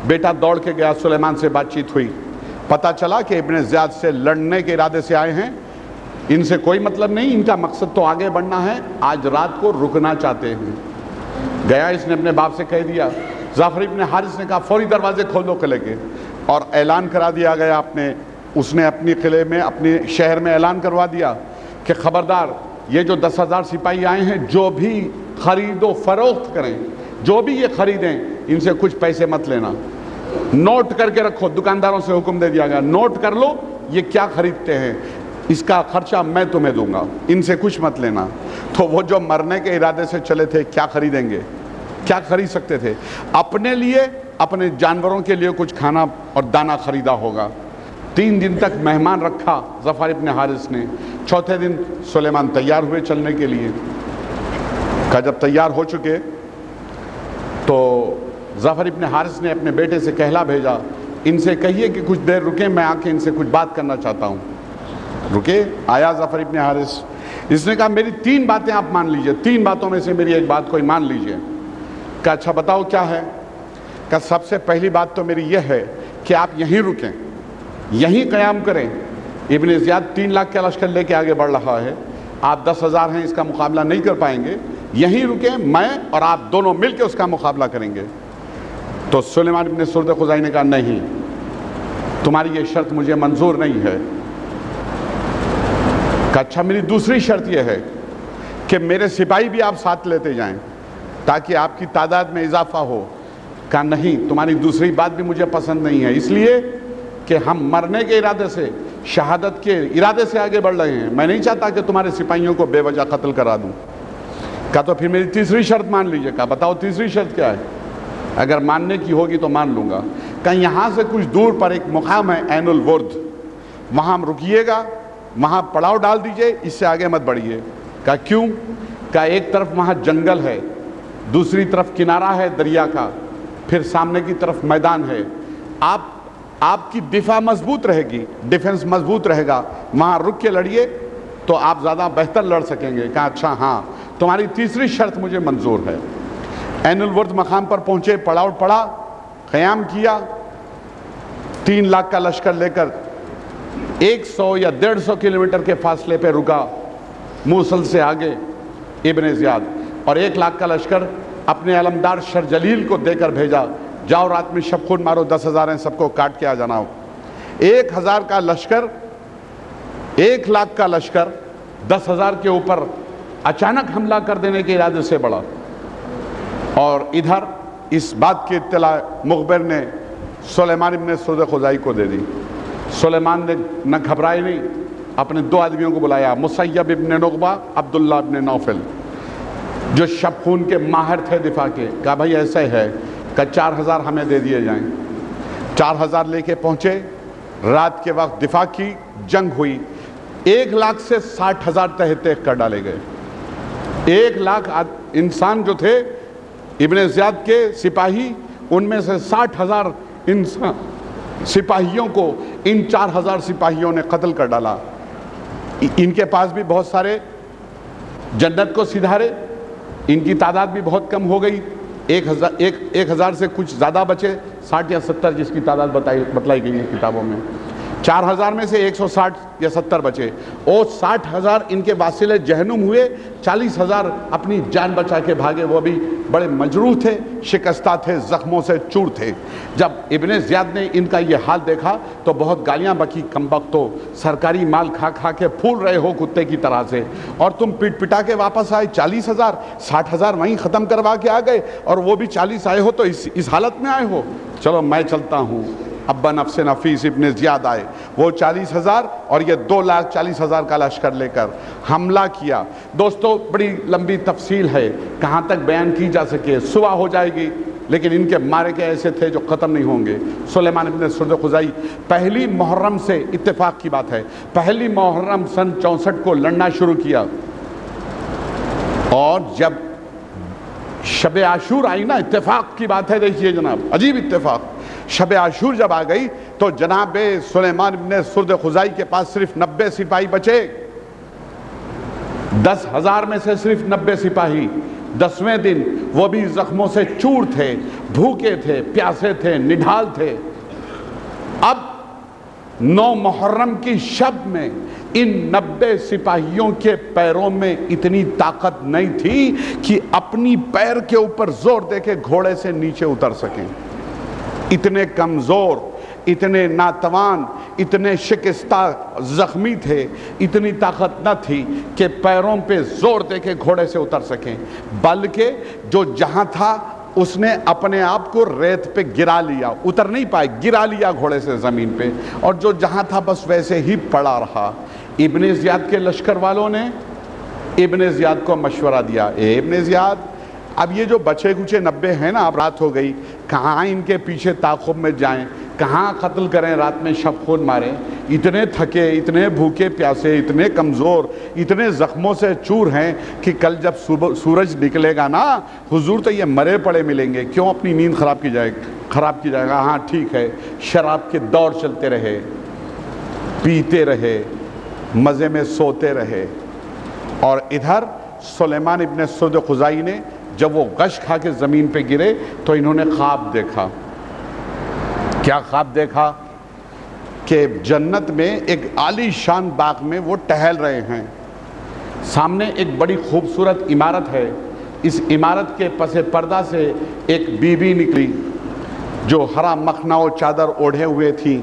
بیٹا دوڑ کے گیا، سلیمان سے بات چیت ہوئی، پتہ چلا کہ ابن زیاد سے لڑنے کے ارادے سے آئے ہیں، ان سے کوئی مطلب نہیں، ان کا مقصد تو آگے بڑھنا ہے، آج رات کو رکنا چاہتے ہیں۔ گیا، اس نے اپنے باپ سے کہہ دیا۔ ظفر ابن حارث نے کہا فوری دروازے کھول دو قلعے کے، اور اعلان کرا دیا گیا اس نے اپنی قلعے میں، اپنے شہر میں اعلان کروا دیا کہ خبردار، یہ جو 10,000 سپاہی آئے ہیں، جو بھی خرید و فروخت کریں، جو بھی یہ خریدیں، ان سے کچھ پیسے مت لینا، نوٹ کر کے رکھو۔ دکانداروں سے حکم دے دیا گیا، نوٹ کر لو یہ کیا خریدتے ہیں، اس کا خرچہ میں تمہیں دوں گا، ان سے کچھ مت لینا۔ تو وہ جو مرنے کے ارادے سے چلے تھے، کیا خریدیں گے؟ کیا خرید سکتے تھے؟ اپنے لیے، اپنے جانوروں کے لیے کچھ کھانا اور دانہ خریدا ہوگا۔ 3 دن تک مہمان رکھا ظفر ابن حارث نے۔ چوتھے دن سلیمان تیار ہوئے چلنے کے لیے۔ کہا جب تیار ہو چکے تو ظفر ابن حارث نے اپنے بیٹے سے کہلا بھیجا، ان سے کہیے کہ کچھ دیر رکیں، میں آ کے ان سے کچھ بات کرنا چاہتا ہوں۔ رکے، آیا ظفر ابن حارث، اس نے کہا میری 3 باتیں آپ مان لیجئے، 3 باتوں میں سے میری ایک بات کوئی مان لیجئے۔ کہا اچھا بتاؤ کیا ہے؟ کہا سب سے پہلی بات تو میری یہ ہے کہ آپ یہیں رکیں، یہیں قیام کریں۔ ابن زیاد 3 لاکھ کا لشکر لے کے آگے بڑھ رہا ہے، آپ 10,000 ہیں، اس کا مقابلہ نہیں کر پائیں گے، یہیں رکیں، میں اور آپ دونوں مل کے اس کا مقابلہ کریں گے۔ تو سلیمان ابن سرد خزائی نے کہا نہیں، تمہاری یہ شرط مجھے منظور نہیں ہے۔ کہا اچھا میری دوسری شرط یہ ہے کہ میرے سپاہی بھی آپ ساتھ لیتے جائیں تاکہ آپ کی تعداد میں اضافہ ہو۔ کہا نہیں، تمہاری دوسری بات بھی مجھے پسند نہیں ہے، اس لیے کہ ہم مرنے کے ارادے سے، شہادت کے ارادے سے آگے بڑھ رہے ہیں، میں نہیں چاہتا کہ تمہارے سپاہیوں کو بے وجہ قتل کرا دوں۔ کہا تو پھر میری تیسری شرط مان لیجئے۔ کہا بتاؤ تیسری شرط کیا ہے؟ اگر ماننے کی ہوگی تو مان لوں گا۔ کہا یہاں سے کچھ دور پر ایک مقام ہے عین الورد، وہاں رکیے گا، وہاں پڑاؤ ڈال دیجئے، اس سے آگے مت بڑھیے۔ کہا کیوں؟ کہا ایک طرف وہاں جنگل ہے، دوسری طرف کنارہ ہے دریا کا، پھر سامنے کی طرف میدان ہے، آپ کی دفاع مضبوط رہے گی، ڈیفنس مضبوط رہے گا، وہاں رک کے لڑیے تو آپ زیادہ بہتر لڑ سکیں گے۔ کہا اچھا ہاں، تمہاری تیسری شرط مجھے منظور ہے۔ عین الورد مقام پر پہنچے، پڑاؤ پڑا، قیام کیا، 3 لاکھ کا لشکر لے کر 100 یا 150 کلومیٹر کے فاصلے پہ رکا موصل سے آگے ابن زیاد، اور 1 لاکھ کا لشکر اپنے علمدار شرجلیل کو دے کر بھیجا، جاؤ رات میں شب خون مارو، 10,000 ہیں، سب کو کاٹ کے آ جانا ہو۔ 1,000 کا لشکر، 1 لاکھ کا لشکر 10,000 کے اوپر اچانک حملہ کر دینے کے ارادے سے بڑھا، اور ادھر اس بات کی اطلاع مخبر نے سلیمان ابن سرد خزائی کو دے دی۔ سلیمان نے نہ گھبرائے نہیں، اپنے 2 آدمیوں کو بلایا، مسیب ابن نقبہ، عبداللہ ابن نوفل، جو شب خون کے ماہر تھے دفاع کے۔ کہا بھائی ایسا ہے، کہ 4,000 ہمیں دے دیے جائیں۔ 4,000 لے کے پہنچے، رات کے وقت دفاع کی، جنگ ہوئی، 1 لاکھ سے 60,000 تہ تیغ کر ڈالے گئے۔ 1 لاکھ انسان جو تھے ابن زیاد کے سپاہی، ان میں سے 60,000 سپاہیوں کو ان 4,000 سپاہیوں نے قتل کر ڈالا۔ ان کے پاس بھی بہت سارے جنت کو سدھارے، ان کی تعداد بھی بہت کم ہو گئی، 1,000 سے کچھ زیادہ بچے، 60 یا 70 جس کی تعداد بتلائی گئی ہے کتابوں میں۔ 4,000 میں سے 160 یا 70 بچے، اور 60,000 ان کے واصل جہنم ہوئے، 40,000 اپنی جان بچا کے بھاگے، وہ بھی بڑے مجروح تھے، شکستہ تھے، زخموں سے چور تھے۔ جب ابن زیاد نے ان کا یہ حال دیکھا تو بہت گالیاں بکی، کمبختو، سرکاری مال کھا کھا کے پھول رہے ہو کتے کی طرح سے، اور تم پٹ پٹا کے واپس آئے، 40,000، 60,000 وہیں ختم کروا کے آ گئے، اور وہ بھی 40 آئے ہو تو اس حالت میں آئے ہو، چلو میں چلتا ہوں۔ ابا نفس نفیس ابن زیاد آئے، وہ 40,000 اور یہ 2,40,000 کا لشکر لے کر حملہ کیا۔ دوستو بڑی لمبی تفصیل ہے، کہاں تک بیان کی جا سکے، صبح ہو جائے گی، لیکن ان کے مارے کے ایسے تھے جو ختم نہیں ہوں گے۔ سلیمان ابن سرد خزائی پہلی محرم سے، اتفاق کی بات ہے، پہلی محرم سن 64 کو لڑنا شروع کیا، اور جب شب عاشور آئی نا، اتفاق کی بات ہے، دیکھیے جناب، عجیب اتفاق، شب عاشور جب آ گئی تو جناب سلیمان ابن سرد خزائی کے پاس صرف 90 سپاہی بچے، 10,000 میں سے صرف 90 سپاہی۔ 10ویں دن وہ بھی زخموں سے چور تھے، بھوکے تھے، پیاسے تھے، نڈھال تھے۔ اب 9 محرم کی شب میں ان 90 سپاہیوں کے پیروں میں اتنی طاقت نہیں تھی کہ اپنی پیر کے اوپر زور دے کے گھوڑے سے نیچے اتر سکیں، اتنے کمزور، اتنے ناتوان، اتنے شکستہ زخمی تھے، اتنی طاقت نہ تھی کہ پیروں پہ زور دے کے گھوڑے سے اتر سکیں، بلکہ جو جہاں تھا اس نے اپنے آپ کو ریت پہ گرا لیا، اتر نہیں پائے، گرا لیا گھوڑے سے زمین پہ، اور جو جہاں تھا بس ویسے ہی پڑا رہا۔ ابن زیاد کے لشکر والوں نے ابن زیاد کو مشورہ دیا، اے ابن زیاد، اب یہ جو بچے کچے 90 ہیں نا، اب رات ہو گئی، کہاں ان کے پیچھے تعاقب میں جائیں، کہاں قتل کریں، رات میں شب خون ماریں، اتنے تھکے، اتنے بھوکے پیاسے، اتنے کمزور، اتنے زخموں سے چور ہیں کہ کل جب سورج نکلے گا نا حضور تو یہ مرے پڑے ملیں گے، کیوں اپنی نیند خراب کی جائے گا۔ ہاں ٹھیک ہے، شراب کے دور چلتے رہے، پیتے رہے، مزے میں سوتے رہے۔ اور ادھر سلیمان ابن سرد خزائی نے جب وہ غش کھا کے زمین پہ گرے تو انہوں نے خواب دیکھا۔ کیا خواب دیکھا؟ کہ جنت میں ایک عالی شان باغ میں وہ ٹہل رہے ہیں، سامنے ایک بڑی خوبصورت عمارت ہے، اس عمارت کے پس پردہ سے ایک بی بی نکلی جو ہرا مخنا و چادر اوڑھے ہوئے تھی۔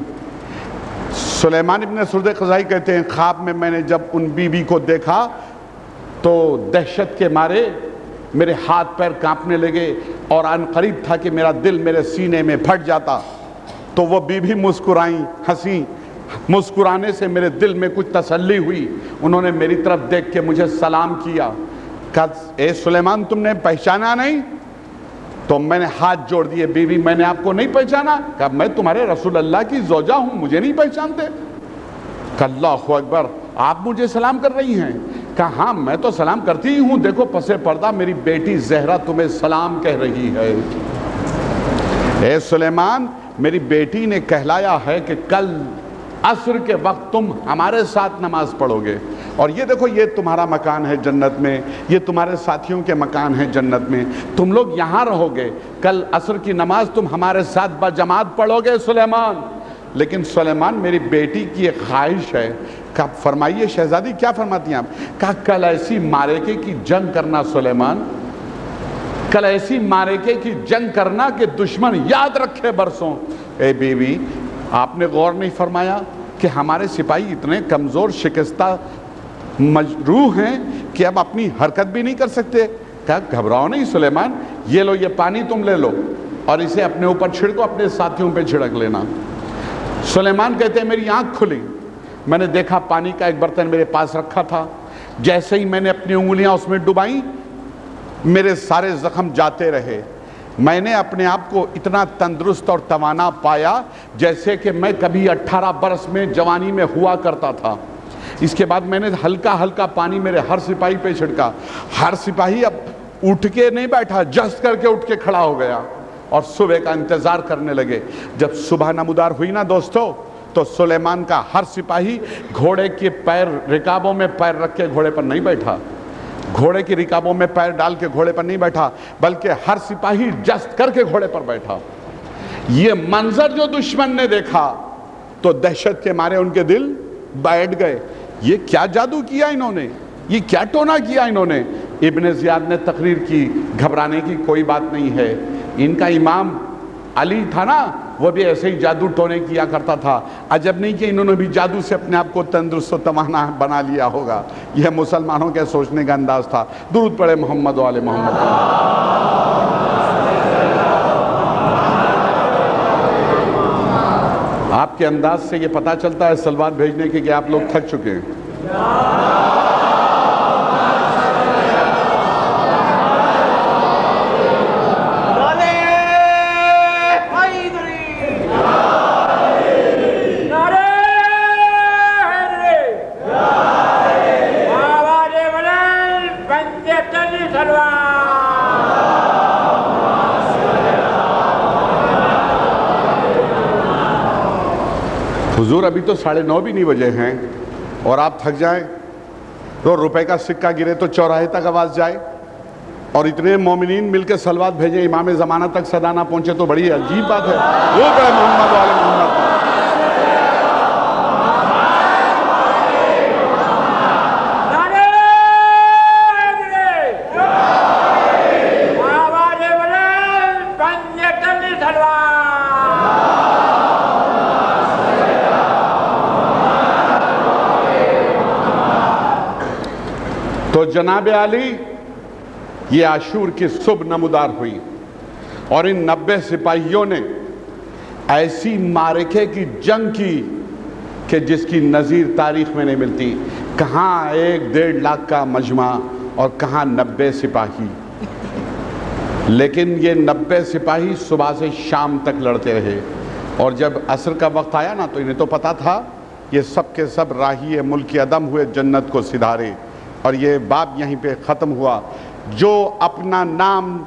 سلیمان ابن سرد خزائی کہتے ہیں خواب میں نے جب ان بی بی کو دیکھا تو دہشت کے مارے میرے ہاتھ پیر کانپنے لگے، اور عن قریب تھا کہ میرا دل میرے سینے میں پھٹ جاتا۔ تو وہ بی بی مسکرائیں، ہنسی، مسکرانے سے میرے دل میں کچھ تسلی ہوئی، انہوں نے میری طرف دیکھ کے مجھے سلام کیا، کہا اے سلیمان تم نے پہچانا نہیں؟ تو میں نے ہاتھ جوڑ دیے، بی بی میں نے آپ کو نہیں پہچانا؟ کہا میں تمہارے رسول اللہ کی زوجہ ہوں، مجھے نہیں پہچانتے؟ کہا اللہ اکبر، آپ مجھے سلام کر رہی ہیں؟ کہا ہاں میں تو سلام کرتی ہی ہوں، دیکھو پس پردہ میری بیٹی زہرہ تمہیں سلام کہہ رہی ہے۔ اے سلیمان، میری بیٹی نے کہلایا ہے کہ کل عصر کے وقت تم ہمارے ساتھ نماز پڑھو گے، اور یہ دیکھو یہ تمہارا مکان ہے جنت میں، یہ تمہارے ساتھیوں کے مکان ہیں جنت میں، تم لوگ یہاں رہو گے، کل عصر کی نماز تم ہمارے ساتھ بجماعت پڑھو گے سلیمان۔ لیکن سلیمان میری بیٹی کی ایک خواہش ہے۔ کہا فرمائیے شہزادی، کیا فرماتی ہیں آپ؟ کہا کل ایسی معرکے کی جنگ کرنا سلیمان، کل ایسی معرکے کی جنگ کرنا کہ دشمن یاد رکھے برسوں۔ اے بیوی، آپ نے غور نہیں فرمایا کہ ہمارے سپاہی اتنے کمزور، شکستہ، مجروح ہیں کہ اب اپنی حرکت بھی نہیں کر سکتے؟ کہا گھبراؤ نہیں سلیمان، یہ لو یہ پانی تم لے لو اور اسے اپنے اوپر چھڑکو، اپنے ساتھیوں پہ چھڑک لینا۔ سلیمان کہتے ہیں میری آنکھ کھلی، میں نے دیکھا پانی کا ایک برتن میرے پاس رکھا تھا، جیسے ہی میں نے اپنی انگلیاں اس میں ڈبائیں میرے سارے زخم جاتے رہے، میں نے اپنے آپ کو اتنا تندرست اور توانا پایا جیسے کہ میں کبھی 18 برس میں جوانی میں ہوا کرتا تھا۔ اس کے بعد میں نے ہلکا ہلکا پانی میرے ہر سپاہی پہ چھڑکا، ہر سپاہی اب اٹھ کے نہیں بیٹھا، جست کر کے اٹھ کے کھڑا ہو گیا، اور صبح کا انتظار کرنے لگے۔ جب صبح نمودار ہوئی نا دوستو، تو سلیمان کا ہر سپاہی گھوڑے کے پیر رکابوں میں پیر رکھ کے گھوڑے پر نہیں بیٹھا، گھوڑے کی رکابوں میں پیر ڈال کے گھوڑے پر نہیں بیٹھا، بلکہ ہر سپاہی جست کر کے گھوڑے پر بیٹھا۔ یہ منظر جو دشمن نے دیکھا تو دہشت کے مارے ان کے دل بیٹھ گئے۔ یہ کیا جادو کیا انہوں نے، یہ کیا ٹونا کیا انہوں نے؟ ابن زیاد نے تقریر کی، گھبرانے کی کوئی بات نہیں ہے، ان کا امام علی تھا نا، وہ بھی ایسے ہی جادو ٹونے کیا کرتا تھا، عجب نہیں کہ انہوں نے بھی جادو سے اپنے آپ کو تندرست و توانا بنا لیا ہوگا۔ یہ مسلمانوں کے سوچنے کا انداز تھا۔ درود پڑھے محمد و آل محمد۔ آپ کے انداز سے یہ پتہ چلتا ہے سلوات بھیجنے کے کہ آپ لوگ تھک چکے ہیں۔ حضور ابھی تو 9:30 بھی نہیں بجے ہیں اور آپ تھک جائیں، تو روپے کا سکہ گرے تو چوراہے تک آواز جائے، اور اتنے مومنین مل کے صلوات بھیجیں امام زمانہ تک صدا نہ پہنچے تو بڑی عجیب بات ہے۔ وہ بڑے محمد و آل محمد۔ تو جناب علی یہ عاشور کی صبح نمودار ہوئی، اور ان 90 سپاہیوں نے ایسی معرکے کی جنگ کی کہ جس کی نظیر تاریخ میں نہیں ملتی۔ کہاں 1-1.5 لاکھ کا مجمع اور کہاں 90 سپاہی، لیکن یہ 90 سپاہی صبح سے شام تک لڑتے رہے، اور جب عصر کا وقت آیا نا تو انہیں تو پتا تھا یہ سب کے سب راہی ملک عدم ہوئے جنت کو سدھارے، اور یہ باب یہیں پہ ختم ہوا۔ جو اپنا نام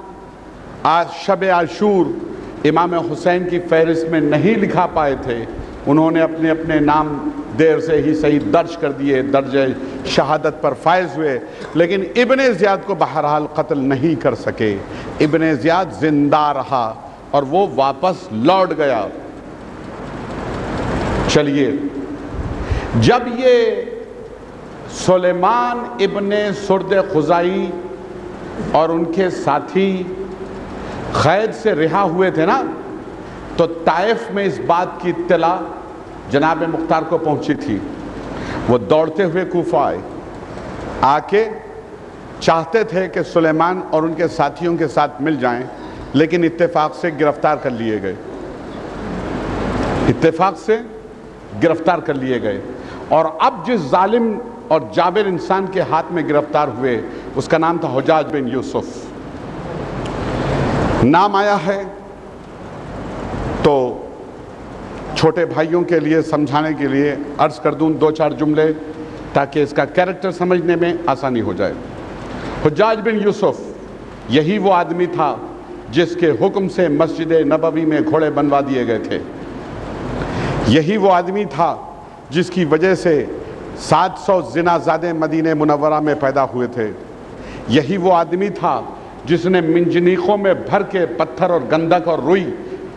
آج شب عاشور امام حسین کی فہرست میں نہیں لکھا پائے تھے، انہوں نے اپنے اپنے نام دیر سے ہی صحیح درج کر دیے، درجہ شہادت پر فائز ہوئے، لیکن ابن زیاد کو بہرحال قتل نہیں کر سکے۔ ابن زیاد زندہ رہا اور وہ واپس لوٹ گیا۔ چلیے، جب یہ سلیمان ابن سرد خزائی اور ان کے ساتھی قید سے رہا ہوئے تھے نا، تو طائف میں اس بات کی اطلاع جناب مختار کو پہنچی تھی۔ وہ دوڑتے ہوئے کوفہ آئے، آ کے چاہتے تھے کہ سلیمان اور ان کے ساتھیوں کے ساتھ مل جائیں، لیکن اتفاق سے گرفتار کر لیے گئے، اتفاق سے گرفتار کر لیے گئے۔ اور اب جس ظالم اور جابر انسان کے ہاتھ میں گرفتار ہوئے اس کا نام تھا حجاج بن یوسف۔ نام آیا ہے تو چھوٹے بھائیوں کے لیے سمجھانے کے لیے عرض کر دوں 2-4 جملے تاکہ اس کا کیریکٹر سمجھنے میں آسانی ہو جائے۔ حجاج بن یوسف یہی وہ آدمی تھا جس کے حکم سے مسجد نبوی میں گھوڑے بنوا دیے گئے تھے، یہی وہ آدمی تھا جس کی وجہ سے 700 زنا زادے مدینہ منورہ میں پیدا ہوئے تھے، یہی وہ آدمی تھا جس نے منجنیقوں میں بھر کے پتھر اور گندک اور روئی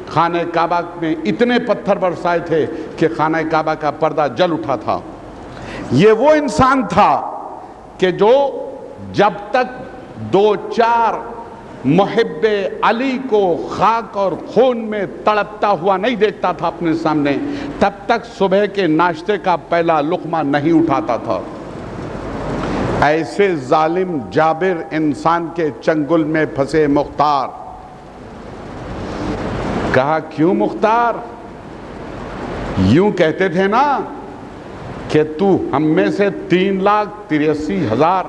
خانہ کعبہ میں اتنے پتھر برسائے تھے کہ خانہ کعبہ کا پردہ جل اٹھا تھا۔ یہ وہ انسان تھا کہ جو جب تک 2-4 محب علی کو خاک اور خون میں تڑپتا ہوا نہیں دیکھتا تھا اپنے سامنے، تب تک صبح کے ناشتے کا پہلا لقمہ نہیں اٹھاتا تھا۔ ایسے ظالم جابر انسان کے چنگل میں پھنسے مختار۔ کہا کیوں مختار؟ یوں کہتے تھے نا کہ تو ہم میں سے 3,83,000